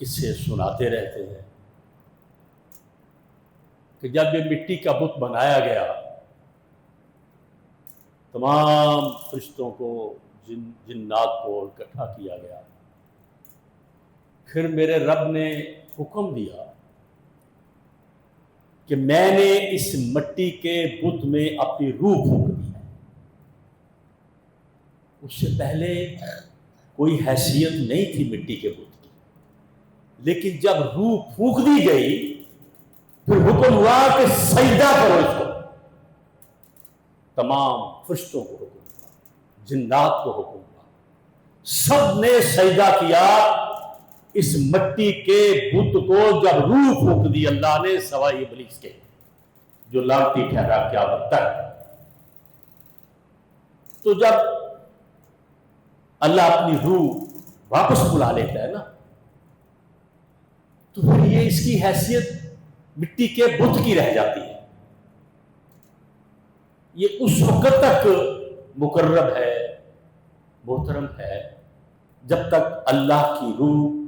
قصے سناتے رہتے ہیں کہ جب یہ مٹی کا بت بنایا گیا، تمام فرشتوں کو، جنات کو اکٹھا کیا گیا، پھر میرے رب نے حکم دیا کہ میں نے اس مٹی کے بت میں اپنی روح پھونک دی ہے۔ اس سے پہلے کوئی حیثیت نہیں تھی مٹی کے بت کی، لیکن جب روح پھونک دی گئی پھر حکم ہوا کہ سجدہ کرو اس کو۔ تمام فرشتوں کو حکم ہوا، جنات کو حکم ہوا، سب نے سجدہ کیا اس مٹی کے بت کو۔ جب روح پھونک دی اللہ نے، سوائے ابلیس کے جو لعنتی ٹھہرا قیامت تک۔ تو جب اللہ اپنی روح واپس بلا لیتا ہے نا، تو پھر یہ اس کی حیثیت مٹی کے بت کی رہ جاتی ہے۔ یہ اس وقت تک مقرب ہے، محترم ہے، جب تک اللہ کی روح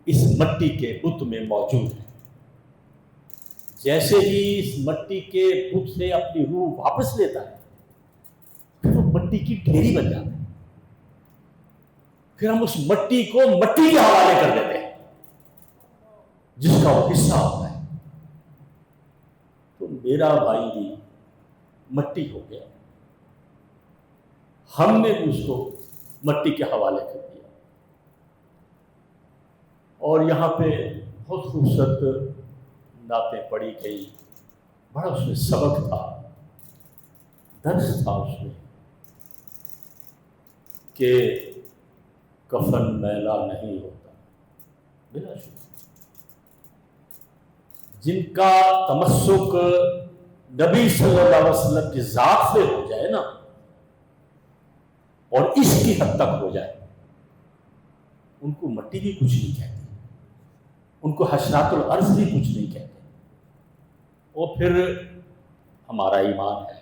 اس مٹی کے بت میں موجود ہے۔ جیسے ہی اس مٹی کے بت سے اپنی روح واپس لیتا ہے، پھر وہ مٹی کی ڈھیری بن جاتا ہے، پھر ہم اس مٹی کو مٹی کے حوالے کر دیتے ہیں جس کا وہ حصہ ہوتا ہے۔ تو میرا بھائی بھی مٹی ہو گیا، ہم نے بھی اس کو مٹی کے حوالے کر دیا۔ اور یہاں پہ بہت خوبصورت نعتیں پڑھی گئی، بڑا اس میں سبق تھا، درس تھا اس میں کہ کفن میلا نہیں ہوتا بلا شبہ۔ جن کا تمسک نبی صلی اللہ علیہ وسلم کی ذات سے ہو جائے نا، اور اس کی حد تک ہو جائے، ان کو مٹی بھی کچھ نہیں کہتی، ان کو حشرات الارض بھی کچھ نہیں کہتے۔ اور پھر ہمارا ایمان ہے،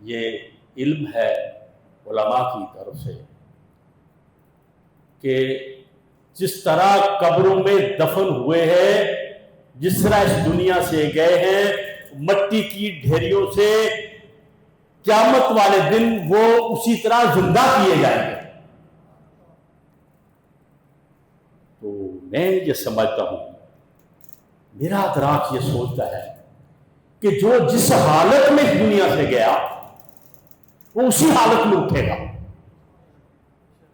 یہ علم ہے علماء کی طرف سے کہ جس طرح قبروں میں دفن ہوئے ہیں، جس طرح اس دنیا سے گئے ہیں، مٹی کی ڈھیریوں سے قیامت والے دن وہ اسی طرح زندہ کیے جائیں گے۔ تو میں یہ سمجھتا ہوں، میرا ادراک یہ سوچتا ہے کہ جو جس حالت میں اس دنیا سے گیا وہ اسی حالت میں اٹھے گا،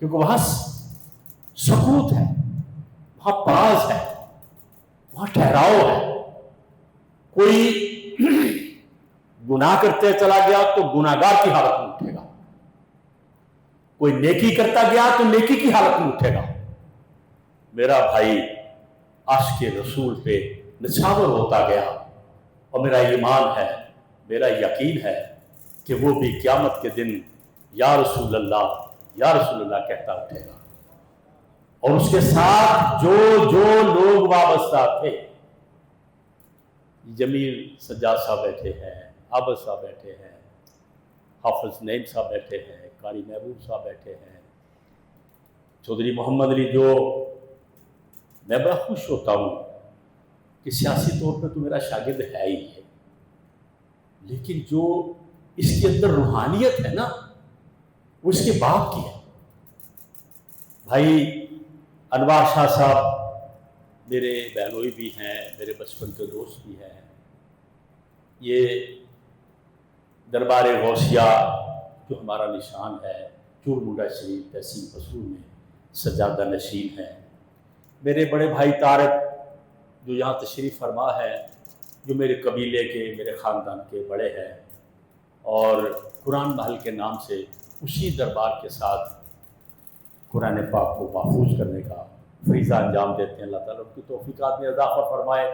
کیونکہ وہاں سکوت ہے، وہاں پاز ہے، وہاں ٹھہراؤ ہے۔ کوئی گناہ کرتے چلا گیا تو گناہگار کی حالت میں اٹھے گا، کوئی نیکی کرتا گیا تو نیکی کی حالت میں اٹھے گا۔ میرا بھائی عاشق رسول پہ نچھاور ہوتا گیا، اور میرا ایمان ہے، میرا یقین ہے کہ وہ بھی قیامت کے دن یا رسول اللہ یا رسول اللہ کہتا اٹھے گا۔ اور اس کے ساتھ جو جو لوگ وابستہ تھے، جمیل سجاد صاحب بیٹھے ہیں، عابد صاحب بیٹھے ہیں، حافظ نعیم صاحب بیٹھے ہیں، قاری محبوب صاحب بیٹھے ہیں، چودھری محمد علی، جو میں بڑا خوش ہوتا ہوں کہ سیاسی طور پہ تو میرا شاگرد ہے ہی ہے، لیکن جو اس کے اندر روحانیت ہے نا، وہ اس کے باپ کی ہے۔ بھائی انوار شاہ صاحب میرے بہنوئی بھی ہیں، میرے بچپن کے دوست بھی ہیں۔ یہ دربار غوثیہ جو ہمارا نشان ہے، چور منڈا شریف تحصیل پسور میں سجادہ نشین ہے۔ میرے بڑے بھائی طارق جو یہاں تشریف فرما ہے، جو میرے قبیلے کے، میرے خاندان کے بڑے ہیں، اور قرآن محل کے نام سے اسی دربار کے ساتھ قرآن پاک کو محفوظ کرنے کا فریضہ انجام دیتے ہیں۔ اللہ تعالیٰ ان کی توفیقات میں اضافہ فرمائے۔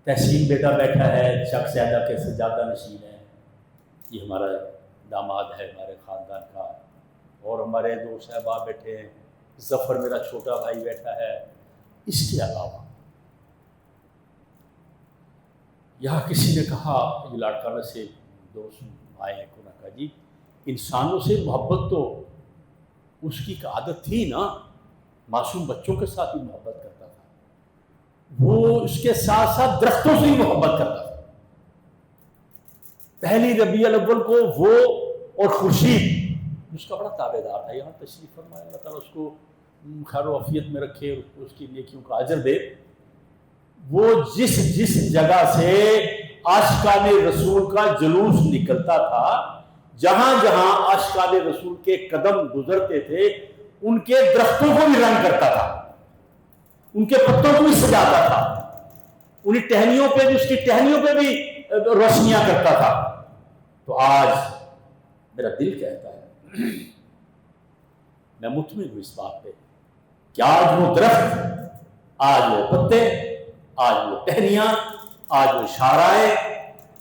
تحسین بیٹا بیٹھا ہے، چک سیدہ کے سجادہ نشین ہے، یہ ہمارا داماد ہے ہمارے خاندان کا، اور ہمارے دو صاحبہ بیٹھے ہیں، ظفر میرا چھوٹا بھائی بیٹھا ہے۔ اس کے علاوہ یہاں کسی نے کہا، یہ لاڑکانہ سے دوست آئے ہیں، انہوں نے کہا جی انسانوں سے محبت تو اس کی ایک عادت تھی نا، معصوم بچوں کے ساتھ ہی محبت کرتا تھا، وہ اس کے ساتھ ساتھ درختوں سے ہی محبت کرتا تھا۔ پہلی ربیع الاول کو وہ اور خورشید اس کا بڑا تابع دار تھا۔ یہاں تشریف فرمائے، اللہ تعالیٰ اس کو خیر و عافیت میں رکھے، اس کی نیکیوں کا اجر دے۔ وہ جس جگہ سے عاشقان رسول کا جلوس نکلتا تھا، جہاں جہاں عاشقان رسول کے قدم گزرتے تھے، ان کے درختوں کو بھی رنگ کرتا تھا، ان کے پتوں کو بھی سجاتا تھا، انہیں ٹہنیوں پہ بھی، اس کی ٹہنیوں پہ بھی روشنیاں کرتا تھا۔ تو آج میرا دل کہتا ہے، میں مطمئن ہوں اس بات پہ کہ آج وہ درخت، آج وہ پتے، آج وہ ٹہنیاں، آج وہ شاہراہیں،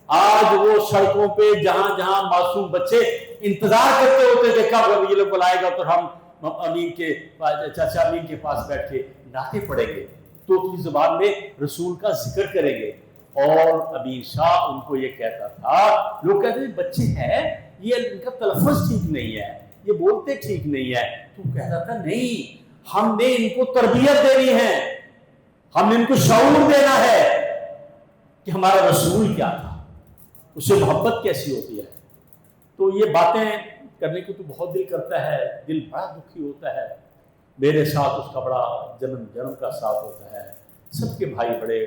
آج وہ سڑکوں پہ جہاں جہاں معصوم بچے انتظار کرتے ہوتے تھے کب ربیع الاول آئے گا تو ہم امین کے چاچا امین کے پاس بیٹھ کے نعتیں پڑھیں گے، توتلی زبان میں رسول کا ذکر کریں گے۔ اور امین شاہ ان کو یہ کہتا تھا، لوگ کہتے ہیں بچے ہیں، یہ ان کا تلفظ ٹھیک نہیں ہے، یہ بولتے ٹھیک نہیں ہے، تو کہتا تھا نہیں، ہم نے ان کو تربیت دینی ہے، ہم نے ان کو شعور دینا ہے کہ ہمارا رسول کیا تھا، اس سے محبت کیسی ہوتی ہے۔ تو یہ باتیں کرنے کو تو بہت دل کرتا ہے، دل بڑا دکھی ہوتا ہے۔ میرے ساتھ اس کا بڑا جنم کا ساتھ ہوتا ہے، سب کے بھائی بڑے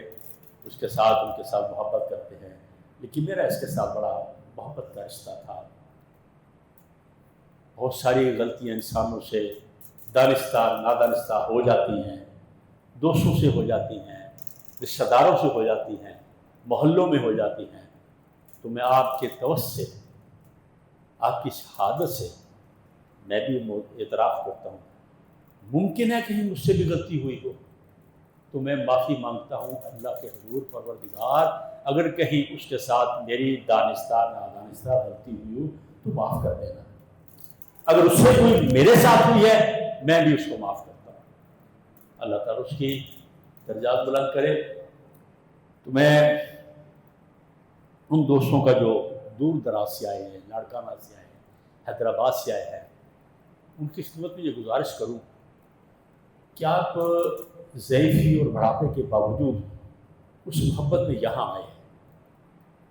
اس کے ساتھ، ان کے ساتھ محبت کرتے ہیں، لیکن میرا اس کے ساتھ بڑا محبت کا رشتہ تھا۔ بہت ساری غلطیاں انسانوں سے دانستہ نادانستہ ہو جاتی ہیں، دوستوں سے ہو جاتی ہیں، رشتہ داروں سے ہو جاتی ہیں، محلوں میں ہو جاتی ہیں۔ تو میں آپ کے توسط، آپ کی شہادت سے میں بھی اعتراف کرتا ہوں، ممکن ہے کہیں مجھ سے بھی غلطی ہوئی ہو تو میں معافی مانگتا ہوں اللہ کے حضور پروردگار، اگر کہیں اس کے ساتھ میری دانستہ نادانستہ غلطی ہوئی ہو تو معاف کر دینا، اگر اس سے کوئی میرے ساتھ ہوئی ہے میں بھی اس کو معاف کرتا ہوں۔ اللہ تعالیٰ اس کی درجات بلند کرے۔ تو میں ان دوستوں کا جو دور دراز سے آئے ہیں، لاڑکانہ سے آئے ہیں، حیدرآباد سے آئے ہیں، ان کی خدمت میں یہ گزارش کروں کہ آپ ضعیفی اور بڑھاپے کے باوجود اس محبت میں یہاں آئے ہیں،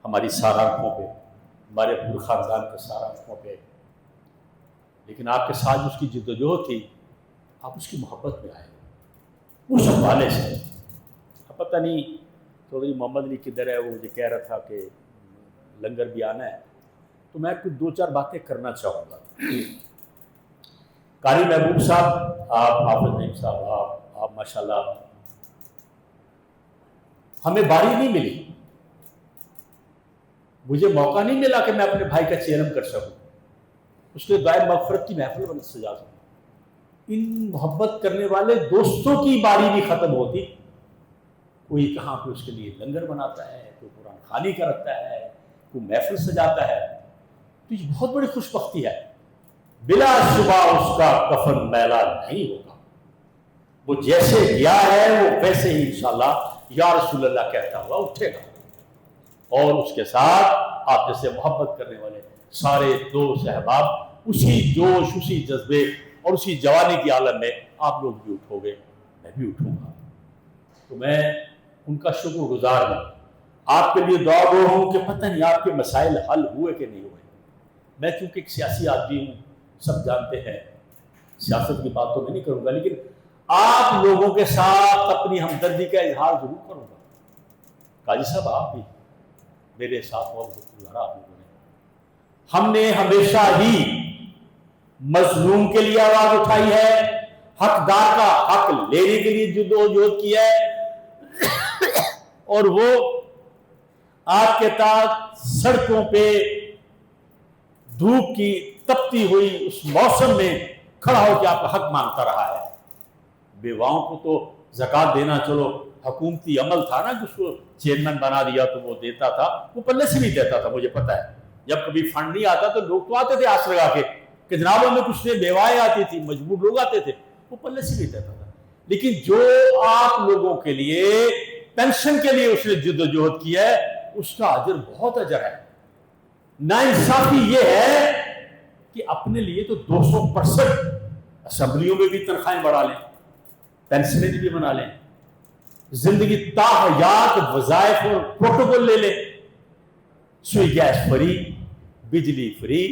ہماری سارا آنکھوں پہ، ہمارے پورے خاندان کے سارا آنکھوں پہ، لیکن آپ کے ساتھ اس کی جدوجہد تھی، آپ اس کی محبت میں آئے اس حوالے سے۔ پتہ نہیں چودھری محمد علی کدھر ہے، وہ مجھے کہہ رہا تھا کہ لنگر بھی آنا ہے، تو میں کچھ دو چار باتیں کرنا چاہوں گا۔ قاری محبوب صاحب، آپ حافظ نعیم صاحب، آپ ماشاءاللہ، ہمیں باری نہیں ملی، مجھے موقع نہیں ملا کہ میں اپنے بھائی کا چیرم کر سکوں، اس کے دعائے مغفرت کی محفل بن سجا سکوں۔ ان محبت کرنے والے دوستوں کی باری بھی ختم ہوتی، کوئی کہاں پہ اس کے لیے لنگر بناتا ہے، کوئی قرآن خوانی کرتا ہے، کوئی محفل سجاتا ہے، تو یہ بہت بڑی خوش بختی ہے۔ بلا شبہ اس کا کفن میلا نہیں ہوگا، وہ جیسے گیا ہے وہ ویسے ہی انشاءاللہ یا رسول اللہ کہتا ہوا اٹھے گا، اور اس کے ساتھ آپ جیسے محبت کرنے والے سارے دوست احباب اسی جوش، اسی جذبے اور اسی جوانی کی عالم میں آپ لوگ بھی اٹھو گے، میں بھی اٹھوں گا۔ تو میں ان کا شکر گزار ہوں آپ کے لیے دعا گو ہوں کہ پتہ نہیں آپ کے مسائل حل ہوئے کہ نہیں ہوئے. میں چونکہ ایک سیاسی آدمی ہوں، سب جانتے ہیں، سیاست کی بات تو میں نہیں کروں گا، لیکن آپ لوگوں کے ساتھ اپنی ہمدردی کا اظہار ضرور کروں گا. قاضی صاحب آپ بھی میرے ساتھ بہت گزارا آپ لوگوں نے. ہم نے ہمیشہ ہی مظلوم کے لیے آواز اٹھائی ہے، حقدار کا حق لینے کے لیے جدوجہد کی ہے، اور وہ آپ کے ساتھ سڑکوں پہ دھوپ کی تپتی ہوئی اس موسم میں کھڑا ہو کے آپ کا حق مانگتا رہا ہے. بیواؤں کو تو زکوٰۃ دینا چلو حکومتی عمل تھا نا، جس کو چیئرمین بنا دیا تو وہ دیتا تھا، وہ پلے سے نہیں دیتا تھا. مجھے پتا ہے جب کبھی فنڈ نہیں آتا تو لوگ تو آتے تھے آس لگا کے کہ جناب ہمیں کچھ دے، بیوائیں آتی تھی، مجبور لوگ آتے تھے، وہ پلے سے نہیں دیتا تھا. لیکن جو آپ لوگوں کے لیے پینشن کے لیے اس نے جدوجہد کی ہے، اس کا اجر بہت اجر ہے. ناانصافی یہ ہے کہ اپنے لیے تو 200% اسمبلیوں میں بھی تنخواہیں بڑھا لیں، پینشنیں بھی بنا لیں، زندگی تا حیات وظائف اور پروٹوکول لے لیں، سوئی گیس فری، بجلی فری،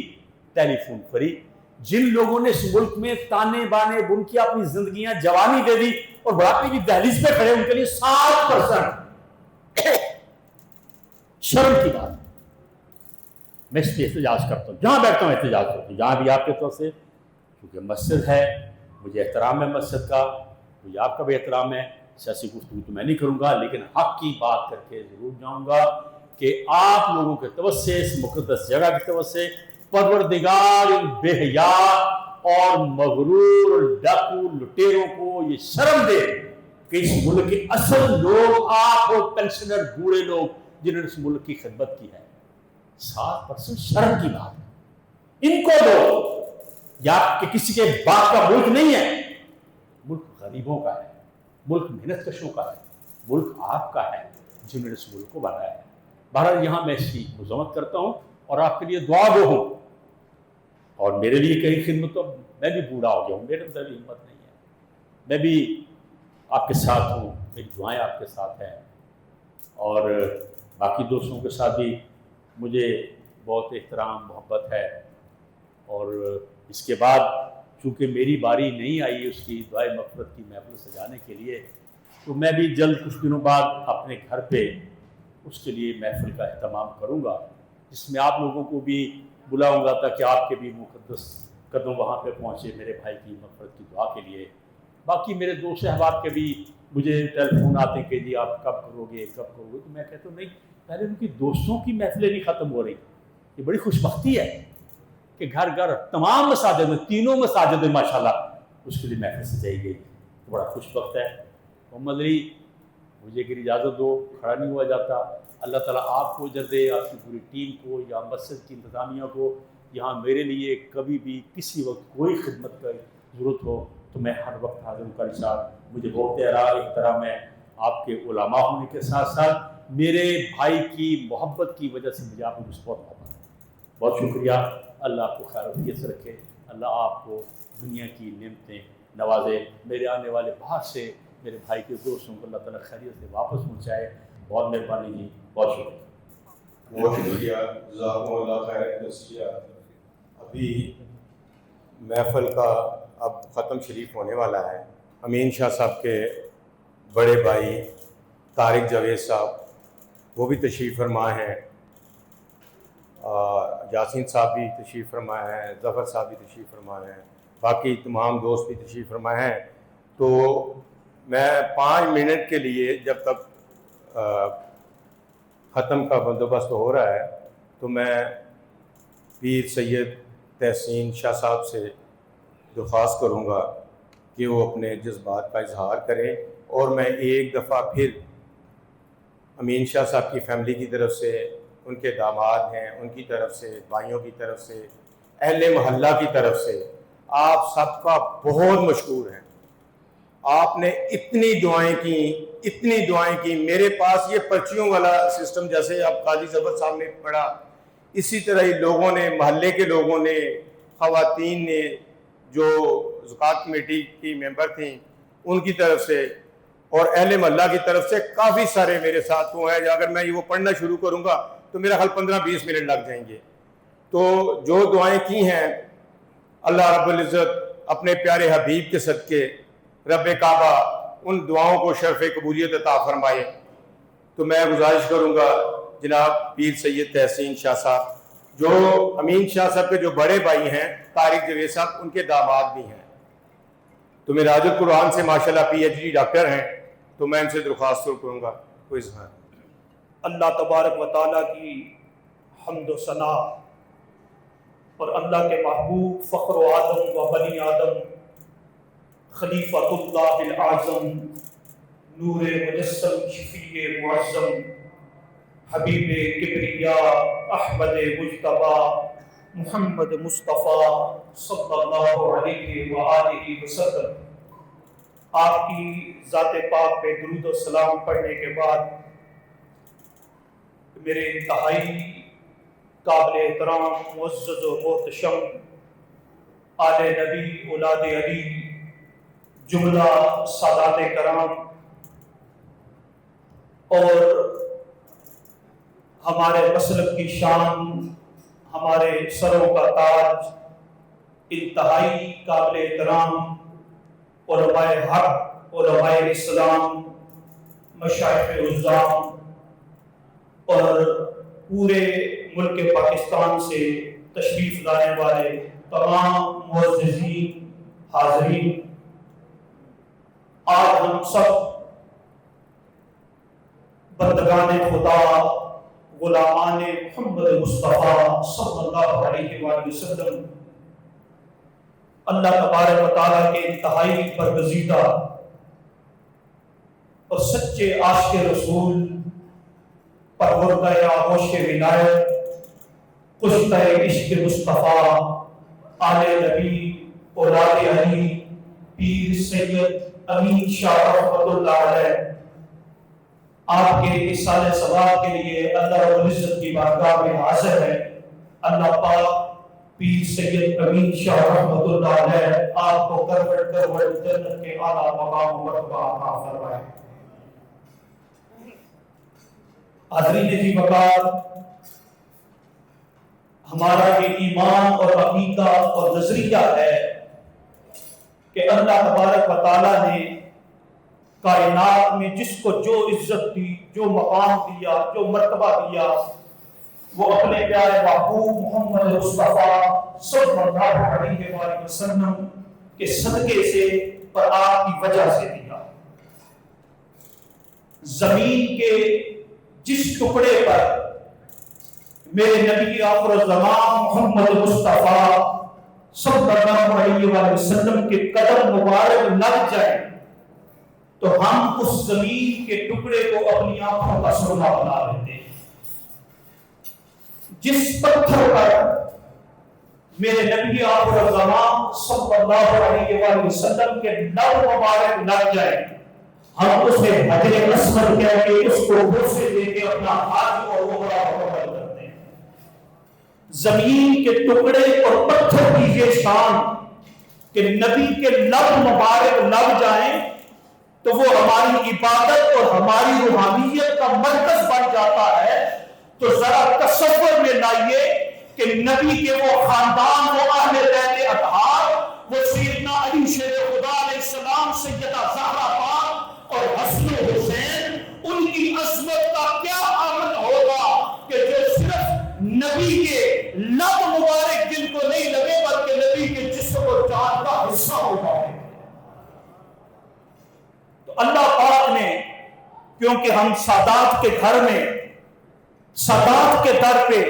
ٹیلی فون فری. جن لوگوں نے اس ملک میں تانے بانے بن کے اپنی زندگیاں جوانی دے دی اور بڑھاپے کی دہلیز پہ کھڑے، ان کے لیے 7% شرم کی بات. میں اس پہ احتجاج کرتا ہوں، جہاں بیٹھتا ہوں احتجاج کرتا ہوں، جہاں بھی آپ کے طرف سے، کیونکہ مسجد ہے، مجھے احترام ہے مسجد کا، مجھے آپ کا بھی احترام ہے. سیاسی گفتگو تو میں نہیں کروں گا، لیکن حق کی بات کر کے ضرور جاؤں گا کہ آپ لوگوں کے طرف سے، اس مقدس جگہ کی طرف سے، پروردگار ان بے حیا اور مغرور ڈاکو لٹیروں کو یہ شرم دے کہ اس ملک کے اصل لوگ آپ اور پینشنر بوڑھے لوگ جنہوں نے اس ملک کی خدمت کی ہے. 7% شرم کی بات ہے. ان کو دو، یا کہ کسی کے باپ کا ملک نہیں ہے، ملک غریبوں کا ہے، ملک محنت کشوں کا ہے، ملک آپ کا ہے جنہوں نے اس ملک کو بنایا ہے. بہرحال یہاں میں اس کی مذمت کرتا ہوں اور آپ کے لیے دعا گو ہوں. اور میرے لیے کہیں خدمت، تو میں بھی بوڑھا ہو گیا ہوں، میرے اندر بھی ہمت نہیں ہے، میں بھی آپ کے ساتھ ہوں، میری دعائیں آپ کے ساتھ ہیں، اور باقی دوستوں کے ساتھ بھی مجھے بہت احترام محبت ہے. اور اس کے بعد چونکہ میری باری نہیں آئی اس کی دعائے مغفرت کی محفل سجانے کے لیے، تو میں بھی جلد کچھ دنوں بعد اپنے گھر پہ اس کے لیے محفل کا اہتمام کروں گا، جس میں آپ لوگوں کو بھی بلاؤں گا تاکہ آپ کے بھی مقدس قدم وہاں پہ پہنچے میرے بھائی کی مغفرت کی دعا کے لیے. باقی میرے دوست احباب کے بھی مجھے ٹیلی فون آتے ہیں کہ جی آپ کب کرو گے کب کرو گے، تو میں کہتا ہوں نہیں، پہلے ان کی دوستوں کی محفلیں نہیں ختم ہو رہی. یہ بڑی خوش بختی ہے کہ گھر گھر تمام مساجد میں، تینوں مساجد میں ماشاءاللہ اس کے لیے محفل سجائی گئی، تو بڑا خوش بخت ہے. محمد علی مجھے اگر اجازت دو، کھڑا نہیں ہوا جاتا. اللہ تعالیٰ آپ کو اجر دے، آپ کی پوری ٹیم کو یا مسجد کی انتظامیہ کو. یہاں میرے لیے کبھی بھی کسی وقت کوئی خدمت کی ضرورت ہو تو میں ہر وقت حاضر ہوں. قاری صاحب مجھے بہت احترام ہے آپ کے علماء ہونے کے ساتھ ساتھ میرے بھائی کی محبت کی وجہ سے مجھے آپ کو بہت محبت ہے. بہت شکریہ. اللہ آپ کو خیر عافیت سے رکھے، اللہ آپ کو دنیا کی نعمتیں نوازے. میرے آنے والے باہر سے میرے بھائی کے دوستوں کو اللہ تعالیٰ خیریت سے واپس پہنچائے. بہت مہربانی جی، بہت شکریہ. بہت شکریہ، جزاکم اللہ خیر. ابھی محفل کا اب ختم شریف ہونے والا ہے. امین شاہ صاحب کے بڑے بھائی طارق جاوید صاحب وہ بھی تشریف فرما ہیں، یاسین صاحب بھی تشریف فرما ہیں، ظفر صاحب بھی تشریف فرما ہیں، باقی تمام دوست بھی تشریف فرما ہیں. تو میں 5 منٹ کے لیے جب تک ختم کا بندوبست ہو رہا ہے تو میں پیر سید تحسین شاہ صاحب سے درخواست کروں گا کہ وہ اپنے جذبات کا اظہار کریں. اور میں ایک دفعہ پھر امین شاہ صاحب کی فیملی کی طرف سے، ان کے داماد ہیں ان کی طرف سے، بھائیوں کی طرف سے، اہل محلہ کی طرف سے آپ سب کا بہت مشکور ہیں. آپ نے اتنی دعائیں کی. میرے پاس یہ پرچیوں والا سسٹم جیسے اب قاضی ظفر صاحب نے پڑھا، اسی طرح ہی لوگوں نے، محلے کے لوگوں نے، خواتین نے جو زکوٰۃ کمیٹی کی ممبر تھیں ان کی طرف سے، اور اہل محلہ کی طرف سے کافی سارے میرے ساتھ وہ ہیں، اگر میں وہ پڑھنا شروع کروں گا تو میرا خیال 15-20 منٹ لگ جائیں گے. تو جو دعائیں کی ہیں اللہ رب العزت اپنے پیارے حبیب کے صدقے رب کعبہ ان دعاؤں کو شرف قبولیت عطا فرمائے. تو میں گزارش کروں گا جناب پیر سید تحسین شاہ صاحب، جو امین شاہ صاحب کے جو بڑے بھائی ہیں طارق جوید صاحب، ان کے داماد بھی ہیں، تو معراج القرآن سے ماشاءاللہ PhD ڈاکٹر ہیں، تو میں ان سے درخواست کروں گا کوئی اظہار. اللہ تبارک و تعالیٰ کی حمد و ثنا اور اللہ کے محبوب فخر و آدم و بنی آدم خلیفۃ اللہ العظم نور مجسم شفیع معظم حبیب کبریا احمد مجتبی محمد مصطفیٰ صلی اللہ علیہ وآلہ وسلم، آپ کی ذات پاک پہ درود و سلام پڑھنے کے بعد میرے انتہائی قابل احترام معزز و محتشم آل نبی اولاد علی جملہ سادات کرام اور ہمارے مسلک کی شان، ہمارے سروں کا تاج، انتہائی قابل احترام علماء حق، علماء اسلام، مشائخ عظام اور پورے ملک پاکستان سے تشریف لانے والے تمام معززین حاضرین، آج ہم سب بندگان خدا غلامان محمد مصطفیٰ صلی اللہ علیہ وآلہ وسلم اللہ تبارک و تعالیٰ کے انتہائی برگزیدہ اور سچے عاشق رسول پروردہ آغوش ولایت کشتہ عشق مصطفیٰ آل نبی اولاد علی پیر سید امین شاہ رحمۃ اللہ علیہ، آپ کے اصال ثواب کے لیے اللہ رب العزت کی بارگاہ میں حاضر ہے. اللہ پاک پیر سید امین شاہ رحمۃ اللہ علیہ آپ کو کروڑ جنت کے اعلیٰ مقام و مرتبہ عطا فرمائے. حاضرین جی وقار، ہمارا یہ ایمان اور عقیدہ اور نظریہ ہے کہ اللہ تبارک و تعالیٰ نے کائنات میں جس کو جو عزت دی، جو مقام دیا، جو مرتبہ دیا، وہ اپنے پیارے محبوب محمد مصطفیٰ صلی اللہ علیہ وآلہ وسلم کے صدقے سے اور آپ کی وجہ سے دیا. زمین کے جس ٹکڑے پر میرے نبی آخر الزمان محمد مصطفیٰ صلی اللہ علیہ وآلہ وسلم کے قدم مبارک لگ جائیں تو ہم اس زمین کے ٹکڑے کو اپنی آنکھوں کا سونا بنا لیتے ہیں. جس پتھر پر میرے نبی آخر الزمان صلی اللہ علیہ وآلہ وسلم کے لب مبارک لگ جائیں ہم اسے حجر اسود کہہ کے اس کو بوسے دے کے اپنا حج اور عمرہ مکمل کرتے ہیں. زمین کے ٹکڑے اور پتھر کی یہ شان کہ نبی کے لب مبارک لگ جائیں تو وہ ہماری عبادت اور ہماری روحانیت کا مرکز بن جاتا ہے. تو ذرا تصور میں لائیے کہ نبی کے وہ خاندان، وہ اہل بیت اطہار، وہ سیدنا علی شیر خدا علیہ السلام، سیدہ زہرا پاک اور حسن و حسین، ان کی عظمت کا کیا عمل ہوگا کہ جو صرف نبی کے لب مبارک دل کو نہیں لگے بلکہ نبی کے جسم و جان کا حصہ ہوگا. تو اللہ پاک نے، کیونکہ ہم سادات کے گھر میں، سادات کے در پہ،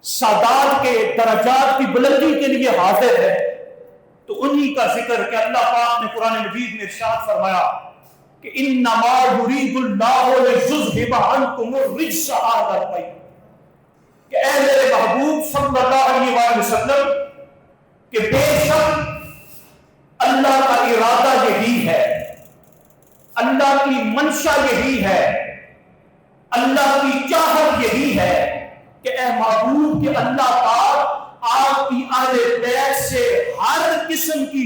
سادات کے درجات کی بلندی کے لیے حاضر ہے، تو انہی کا ذکر کہ اللہ پاک نے قرآن مجید میں ارشاد فرمایا کہ انما یرید اللہ لیذھب عنکم الرجس اہل البیت، کہ اے میرے محبوب صلی اللہ علیہ وآلہ وسلم کہ بے شک اللہ کا ارادہ یہی ہے، اللہ کی منشا یہی ہے، اللہ کی چاہت یہی ہے کہ اے محبوب کہ اللہ پاک آپ کی اہل بیت سے ہر قسم کی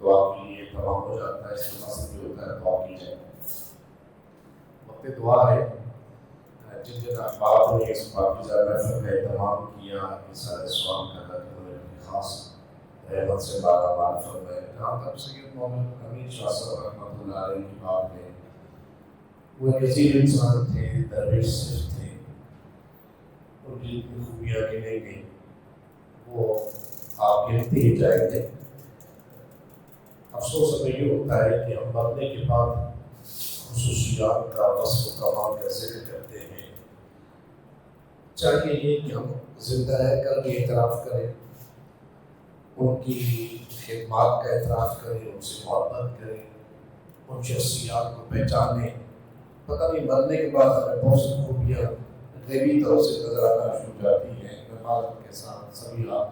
دعا کے لیے تمام ہو جاتا ہے، اس کے مقصد بھی ہوتا ہے دعا کی جائے۔ وقت دعا ہے، جن جن احباب نے اس پاکیزہ محفل کا اہتمام کیا، اس سارے سوال کا اللہ تعالیٰ نے خاص رحمت سے مالا مال فرمائے۔ جہاں تک سید محمد امین شاہ صاحب رحمۃ اللہ علیہ کی بات ہے، وہ ایک عظیم انسان تھے، درویش صرف تھے، ان کی اتنی خوبیاں گنیں گئی وہ آپ گنتے ہی جائیں گے۔ افسوس ہمیں یہ ہوتا ہے کہ ہم مرنے کے بعد خصوصیات کا وصف و کمال کا ذکر کرتے ہیں۔ چاہیے یہ کہ ہم زندہ رہ کر بھی اعتراف کریں، ان کی خدمات کا اعتراف کریں، ان سے محبت کریں، ان شخصیات کو پہچانیں۔ پتہ نہیں مرنے کے بعد ہمیں بہت سی خوبیاں غیبی طور سے نظر آنا شروع ہو جاتی ہیں۔ نماز کے ساتھ سبھی آپ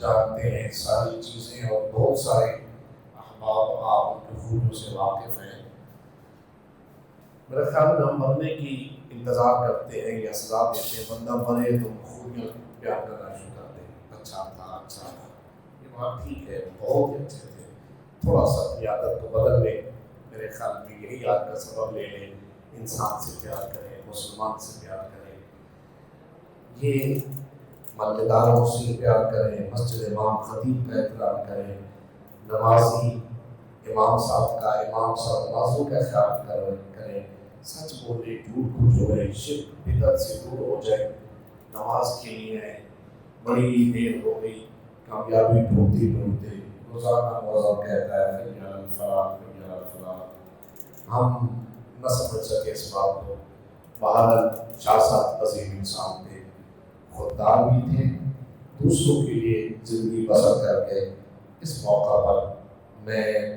جانتے ہیں ساری چیزیں، اور بہت سارے احباب آپ ان کی خوبیوں سے واقف ہیں۔ میرے خیال میں ہم مرنے کی انتظار کرتے ہیں یا سزا دیتے ہیں، بندہ مرے تو خوبیاں بیان کرنا شروع کرتے ہیں، اچھا تھا اچھا تھا، یہ بات ٹھیک ہے، بہت ہی اچھے تھے، تھوڑا سا اپنی عادت کو بدل لیں۔ میرے خیال میں یہی یاد کا سبب لے لیں، انسان سے پیار کریں، مسلمان سے پیار کریں، یہ مالداروں سے پیار کریں، مسجد امام خطیب کا احترام کریں، نمازی امام صاحب کا، امام صاحب نمازوں کا خیال کریں، سچ بولے، جھوٹ کو چھوڑیں، شرک بدعت سے دور ہو جائیں۔ نماز کے لیے بڑی دیر ہو گئی، کامیابی ڈھونڈتے ڈھونڈتے روزانہ موضوع کہتا ہے فیّ علی الفلاح فیّ علی الفلاح۔ ہم نہ سمجھ سکے اس بات کو۔ بہرحال شاہ صاحب عظیم انسان تھے، خوددار بھی تھے، دوسروں کے لیے زندگی بسر کر کے۔ اس موقع پر میں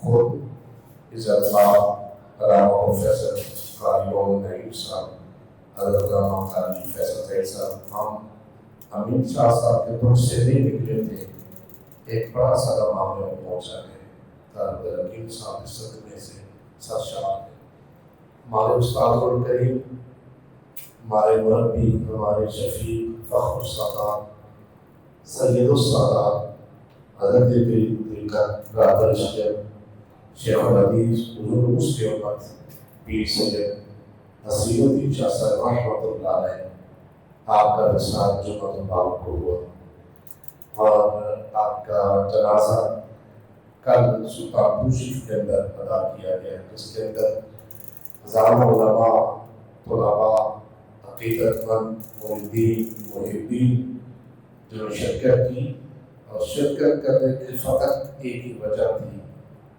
خود عزت مآب علامہ پروفیسر قاری محمد نعیم صاحب، حضرت علامہ قاری فیصل سعید صاحب، ہم امین شاہ صاحب کے دور سے نہیں نکلے تھے، ایک بڑا صدمہ ہمیں پہنچا ہے۔ طالب العلم صاحب اس صدمے سے سرشار ہیں۔ ہمارے استاد الکریم، ہمارے مربی، ہمارے شفیق، فخر السادات، سید السادات، حضرت دل کا برادر شیخ الحدیث حضور مفتی امت پیر سید نصیر الدین شاہ صاحب رحمۃ اللہ علیہ، آپ کا وصال جمعہ مبارک کو ہوا، اور آپ کا جنازہ کل سلطان پور شریف کے اندر ادا کیا گیا، جس کے اندر ہزاروں علماء، طلباء، عقیدت مند، مریدین، محبین جو شرکت کی، اور شرکت کرنے کی فقط ایک ہی وجہ تھی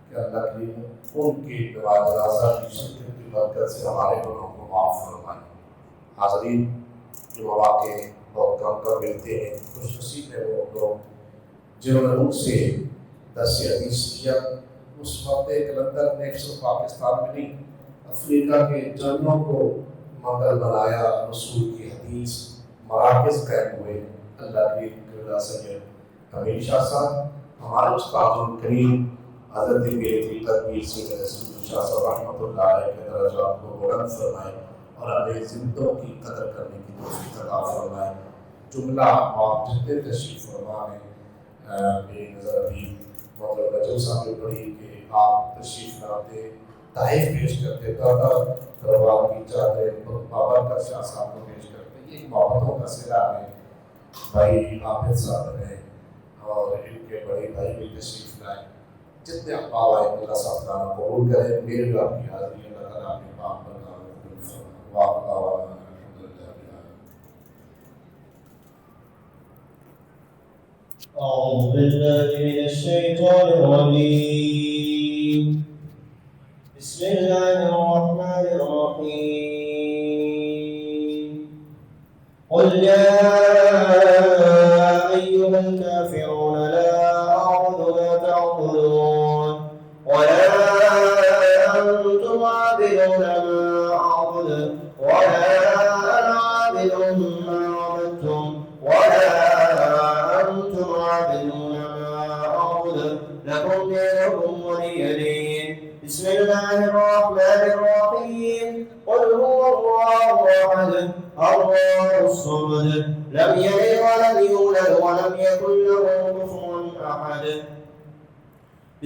کہ اللہ کریم ان کی جنازہ کی شرکت کی برکت سے ہمارے گناہوں کو معاف فرمائے۔ حاضرین، جو مواقع بہت کم کم ملتے ہیں، خوش نصیب ہے وہ لوگ جنہوں نے ان سے درس حدیث کیا۔ اس وقت کلندر نے صرف پاکستان میں نہیں، افریقہ کے جنوں کو منگل بنایا، رسول کی حدیث مراکز قائم ہوئے۔ اللہ کی قبلہ سید امین شاہ صاحب، ہمارے استاد الکریم حضرت بیٹی تقویر سید رسول شاہ صاحب رحمۃ اللہ علیہ کے درجات کو بلند فرمائے، اور ہمیں زندوں کی قدر کرنے کی توفیق عطا فرمائے۔ جملہ آپ جتنے تشریف فرما ہیں، میری نظر ابھی مولانا رجب صاحب نے پڑھی کہ آپ تشریف لاتے، تحائف پیش کرتے، دادا دربار کی چادریں بابر کا شاہ صاحب کو پیش کرتے۔ یہ محبتوں کا سلا ہے۔ بھائی عابد صاحب ہیں اور ان کے بڑے بھائی بھی تشریف لائے۔ جتنے احباب آئے اللہ صاحب تعالیٰ قبول کرے۔ میرے بھی آپ کی حاضری اللہ تعالیٰ آپ کے پاک پر قبول فرمائے۔ واقعہ أعوذ بالله من الشيطان الرجيم. بسم الله الرحمن الرحيم. قل يا أيها الكافرون لا أعبد ما تعبدون ولا أنتم عابدون ما أعبد ولا أنا عابد ما عبدتم ولا عابدون ما أعبد لكم دينكم ولي دين. بسم الله الرحمن الرحيم. قل هو الله أحد الله الصمد لم يلد ولم يولد ولم يكن له كفوا أحد.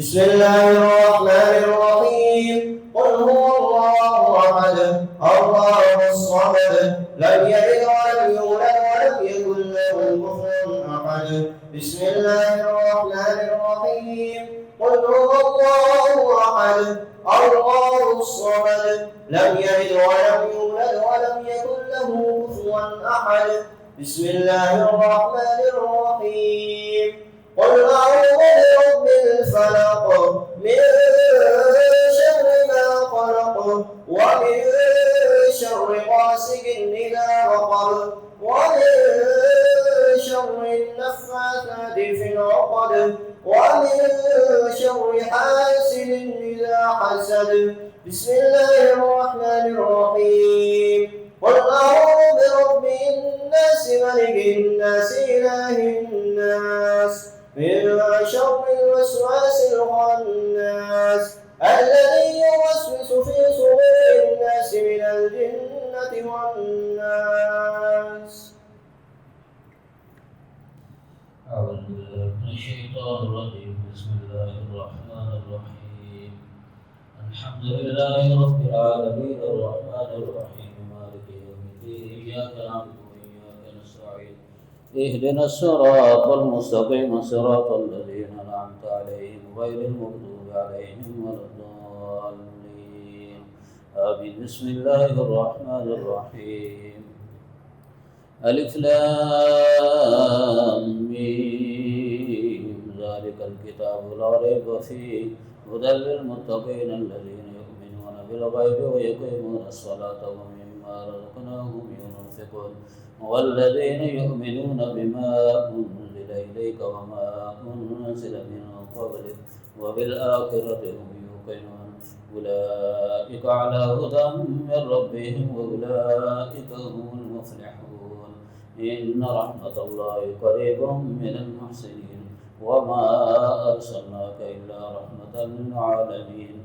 بسم الله الرحمن الرحيم قل هو الله أحد الله الصمد لم يلد ولم يولد ولم يكن له كفوا أحد بسم الله الرحمن الرحيم قل هو الله أحد الله الصمد لم يلد ولم يولد ولم يكن له كفوا أحد بسم الله الرحمن الرحيم قل أعوذ برب الفلق من شر ما خلق ومن شر غاسق إذا وقب ومن شر النفاثات في العقد ومن شر حاسد إذا حسد بسم الله الرحمن الرحيم قل أعوذ برب الناس ملك الناس إله الناس من شر الوسواس الخناس الذي يوسوس في صدور الناس من الجنة والناس. أعوذ بالله من الشيطان الرجيم بسم الله الرحمن الرحيم الحمد لله رب العالمين الرحمن الرحيم مالك يوم الدين إياك نعبد وإياك نستعين اهدنا الصراط المستقيم صراط الذين أنعمت عليهم غير المغضوب عليهم ولا الضالين آمين. بسم الله الرحمن الرحيم ألف لام ميم ذلك الكتاب لا ريب فيه هدى للمتقين الذين يؤمنون بالغيب ويقيمون الصلاة ومما رزقناهم ينفقون والذين يؤمنون بما أنزل إليك وما أنزل من قبلك وبالآخرة هم يوقنون أولئك على هدى من ربهم وأولئك هم المفلحون إن رحمة الله قريب من المحسنين وما أرسلناك إلا رحمة للعالمين.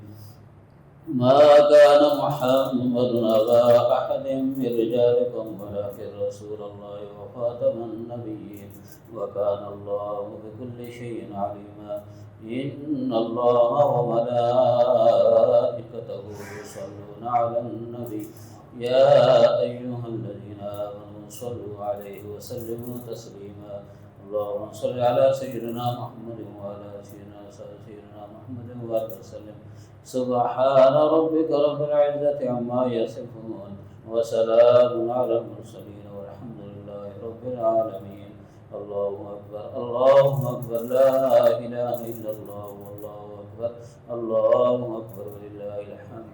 ما كان محمد أبا أحد من رجالكم ولكن رسول الله وخاتم النبيين وكان الله بكل شيء عليما. إن الله وملائكته يصلون على النبي يا أيها الذين آمنوا صلوا عليه وسلموا تسليما. اللهم صل على سيدنا محمد وعلى سيدنا محمد وسلم. سبحان ربك رب العزة عما يصفون وسلام على المرسلين والحمد لله رب العالمين. الله أكبر الله أكبر لا إله إلا الله والله أكبر الله أكبر ولله الحمد.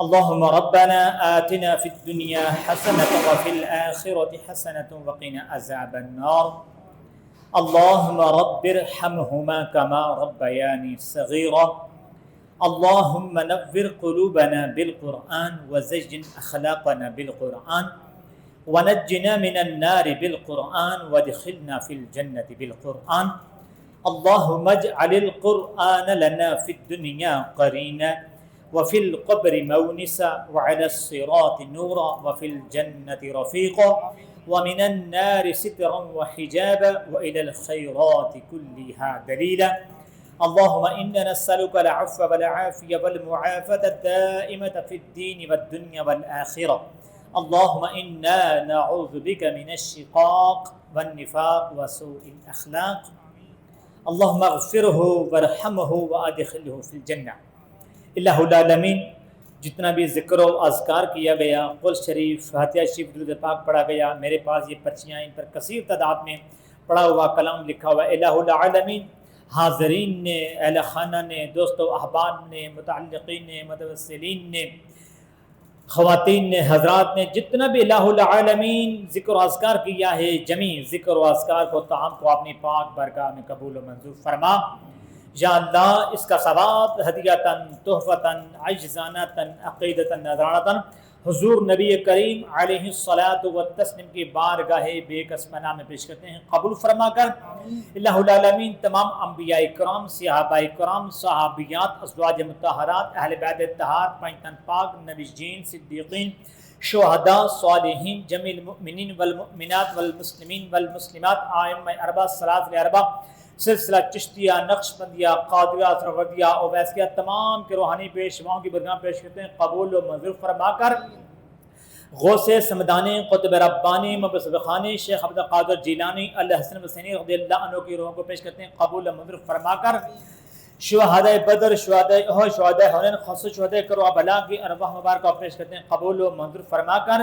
اللهم ربنا آتنا في الدنيا حسنة وفي الآخرة حسنة وقنا عذاب النار اللهم رب ارحمهما كما ربياني صغيرا اللهم نور قلوبنا بالقرآن وزين أخلاقنا بالقرآن ونجنا من النار بالقرآن وادخلنا في الجنة بالقرآن اللهم اجعل القرآن لنا في الدنيا قرينا وفي القبر مونسا وعلى الصراط نورا وفي الجنة رفيقا ومن النار سترا وحجابا وإلى الخيرات كلها دليلا اللهم إنا نسألك العفو والعافية والمعافاة الدائمة في الدين والدنيا والآخرة اللهم إنا نعوذ بك من الشقاق والنفاق وسوء الأخلاق اللهم اغفره وارحمه وادخله في الجنہ۔ الہ العالمین جتنا بھی ذکر و اذکار کیا گیا، قل شریف، فاتحہ شریف، درود پاک پڑھا گیا، میرے پاس یہ پرچیاں، ان پر کثیر تعداد میں پڑھا ہوا کلام لکھا ہوا، الہ العالمین حاضرین نے، اہل خانہ نے، دوست و احباب نے، متعلقین نے، متوسلین نے، خواتین نے، حضرات نے، جتنا بھی الہ العالمین ذکر و اذکار کیا ہے، جمیع ذکر و اذکار کو تمام کو اپنی پاک برگاہ میں قبول و منظور فرما۔ یا اللہ اس کا ثواب ہدیۃً تحفۃً عجزانۃً عقیدۃً نذرانۃً حضور نبی کریم علیہ الصلاۃ والتسلیم کی بارگاہ بے کس پناہ میں پیش کرتے ہیں، قبول فرما کر۔ الہ العالمین تمام انبیاء کرام، صحابہ کرام، صحابیات، ازواج مطہرات، اہل بیت اطہار، پنج تن پاک، نبیین، صدیقین، شہداء، صالحین، جمیع المؤمنین والمؤمنات والمسلمین والمسلمات، ائمہ اربعہ، ثلاثہ اربعہ، سلسلہ چشتیہ، نقشبندیہ، قادریہ، سروردیہ، اویسیہ، تمام کے روحانی پیشواؤں کی برگاہ پیش کرتے ہیں، قبول و منظور فرما کر۔ غوث سمدانی، قطب ربانی، مبصر خانی، شیخ عبد القادر جیلانی، الحسن حسینی رضی اللہ عنہ کی روحوں کو پیش کرتے ہیں، قبول و منظور فرما کر۔ شہدائے بدر، شہدائے احد، شہدائے حنین، خصوص شہدائے کربلا کی ارواح مبارکہ پیش کرتے ہیں، قبول و منظور فرما کر۔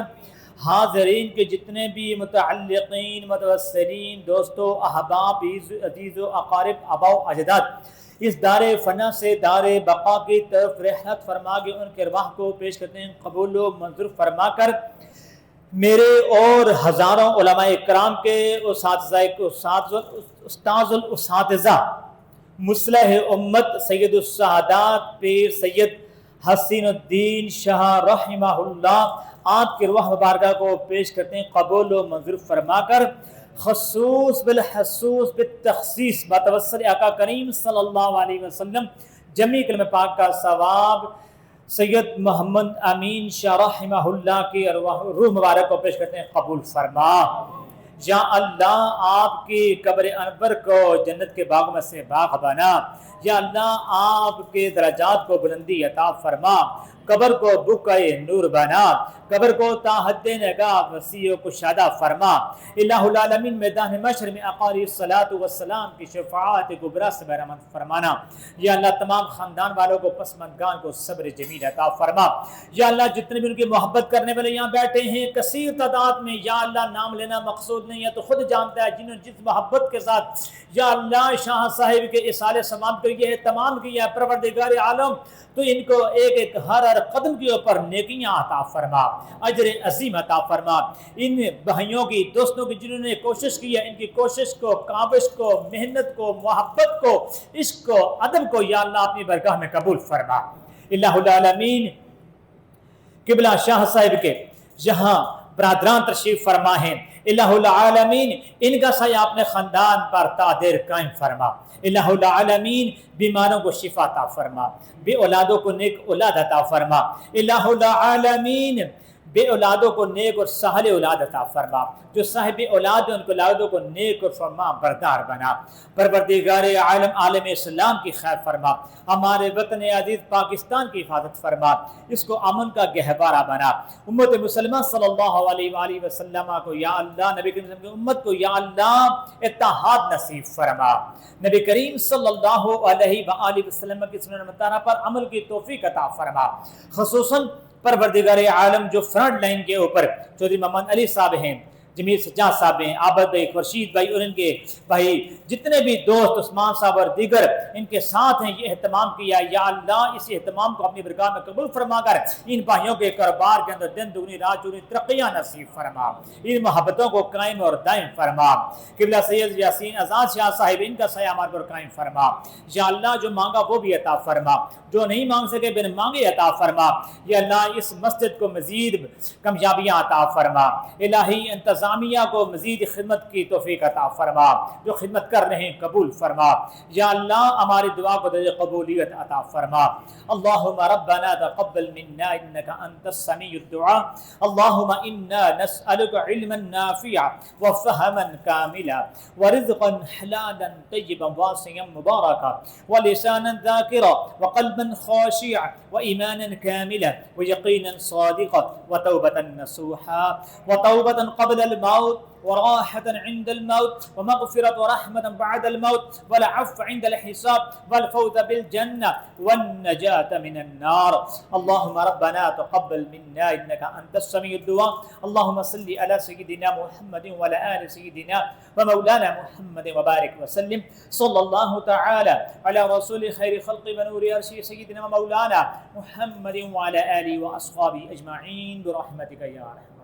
حاضرین کے جتنے بھی متعلقین، متوسلین، دوستو، احباب، عزیز و اقارب، آبا و اجداد اس دار فنا سے دار بقا کی طرف رحلت فرما کے ان کے ارواح کو پیش کرتے ہیں، قبول و منظور فرما کر۔ میرے اور ہزاروں علماء اکرام کے استاذ الاساتذہ، مصلح امت، سید السعادات پیر سید حسین الدین شاہ رحمہ اللہ، آپ کی روح مبارکہ کو پیش کرتے ہیں، قبول و منظور فرما کر۔ خصوص بالخصوص بالتخصیص بتوسل آقا کریم صلی اللہ علیہ وسلم جمیع کلمہ پاک کا ثواب سید محمد امین شاہ رحمہ اللہ کی روح مبارک کو پیش کرتے ہیں، قبول فرما۔ یا اللہ آپ کی قبر انور کو جنت کے باغ میں سے باغ بنا۔ یا اللہ آپ کے درجات کو بلندی عطا فرما، قبر کو بقعہ نور بنا، قبر کو تا حد نگاہ وسیع و کشادہ فرما۔ الہ العالمین میدان محشر میں آقا علیہ الصلوۃ والسلام کی شفاعت کبریٰ سے بہرمند فرمانا۔ یا اللہ تمام خاندان والوں کو پسماندگان کو صبر جمیل عطا فرما۔ یا اللہ جتنے بھی ان کی محبت کرنے والے یہاں بیٹھے ہیں کثیر تعداد میں، یا اللہ نام لینا مقصود نہیں ہے، تو خود جانتا ہے جنہوں نے جس محبت کے ساتھ یا اللہ شاہ صاحب کے اصالِ سماعت کو یہ تمام کیا ہے، پروردگار عالم تو ان کو ایک ایک ہر قدم کے اوپر نیکیاں عطا فرما، اجر عظیم عطا فرما۔ ان بھائیوں کی، دوستوں کی جنہوں نے کوشش کی ہے، ان کی کوشش کو، کاوش کو، محنت کو، محبت کو، عشق کو، ادب کو یا اللہ اپنی برگاہ میں قبول فرما۔ الہ العالمین قبلہ شاہ صاحب کے جہاں برادران تشریف فرما ہیں، الہ العالمین ان کا سایہ اپنے خاندان پر تا دیر قائم فرما۔ الہ العالمین بیماروں کو شفا عطا فرما، بے اولادوں کو نیک اولاد عطا فرما۔ الہ العالمین بے اولادوں کو نیک اور صالح اولاد عطا فرما، جو صاحب اولاد ہیں ان کو اولادوں کو نیک اور فرما بردار بنا۔ پروردگار عالم عالم اسلام کی خیر فرما، ہمارے وطن عزیز پاکستان کی حفاظت فرما، اس کو امن کا گہوارہ بنا۔ امت مسلمہ صلی اللہ علیہ وآلہ وسلم کو یا اللہ، نبی کریم صلی اللہ علیہ وسلم کی امت کو یا اللہ اتحاد نصیب فرما۔ نبی کریم صلی اللہ علیہ وآلہ وسلم کی سنت مطالعہ پر عمل کی توفیق عطا فرما۔ خصوصاً پروردگار عالم جو فرنٹ لائن کے اوپر چودھری محمد علی صاحب ہیں، جمیل سجاد صاحب ہیں، عابد بھائی، خورشید بھائی اور ان کے بھائی جتنے بھی دوست عثمان صاحب اور دیگر ان کے ساتھ ہیں، یہ اہتمام کیا. یا اللہ اس اہتمام کو اپنی برکات میں قبول فرما کر ان بھائیوں کے کاروبار کے اندر دن دگنی رات چگنی ترقیاں نصیب فرما، ان محبتوں کو قائم اور دائم فرما. قبلہ سید یاسین آزاد شاہ صاحب ان کا سایہ ہمارے پر قائم فرما. یا اللہ جو مانگا وہ بھی عطا فرما، جو نہیں مانگ سکے بن مانگے عطا فرما. یا اللہ اس مسجد کو مزید کامیابیاں عطا فرما. الہی انتظامیہ کو مزید خدمت کی توفیق عطا فرما، جو خدمت کر رہے ہیں قبول فرما. یا اللہ ہماری دعا کو درجہ قبولیت عطا فرما. اللہم ربنا تقبل منا انك انت السمیع الدعاء. اللہم انا نسألك علما نافعا وفهما كاملا ورزقا حلالا طیبا واسعا مبارکا ولسانا ذاکرا وقلبا خاشعا وإيمانا كاملا ويقينا صادقا وتوبة نصوحا وتوبة قبل الموت وراحة عند الموت ومغفرة ورحمة بعد الموت والعفو عند الحساب والفوز بالجنة والنجاة من النار. اللهم ربنا تقبل منا إنك أنت السميع الدعاء. اللهم صل على سيدنا محمد وعلى آل سيدنا ومولانا محمد وبارك وسلم. صلى الله تعالى على رسول خير خلق ونور عرشه سيدنا ومولانا محمد وعلى آله وأصحابه أجمعين برحمتك يا أرحم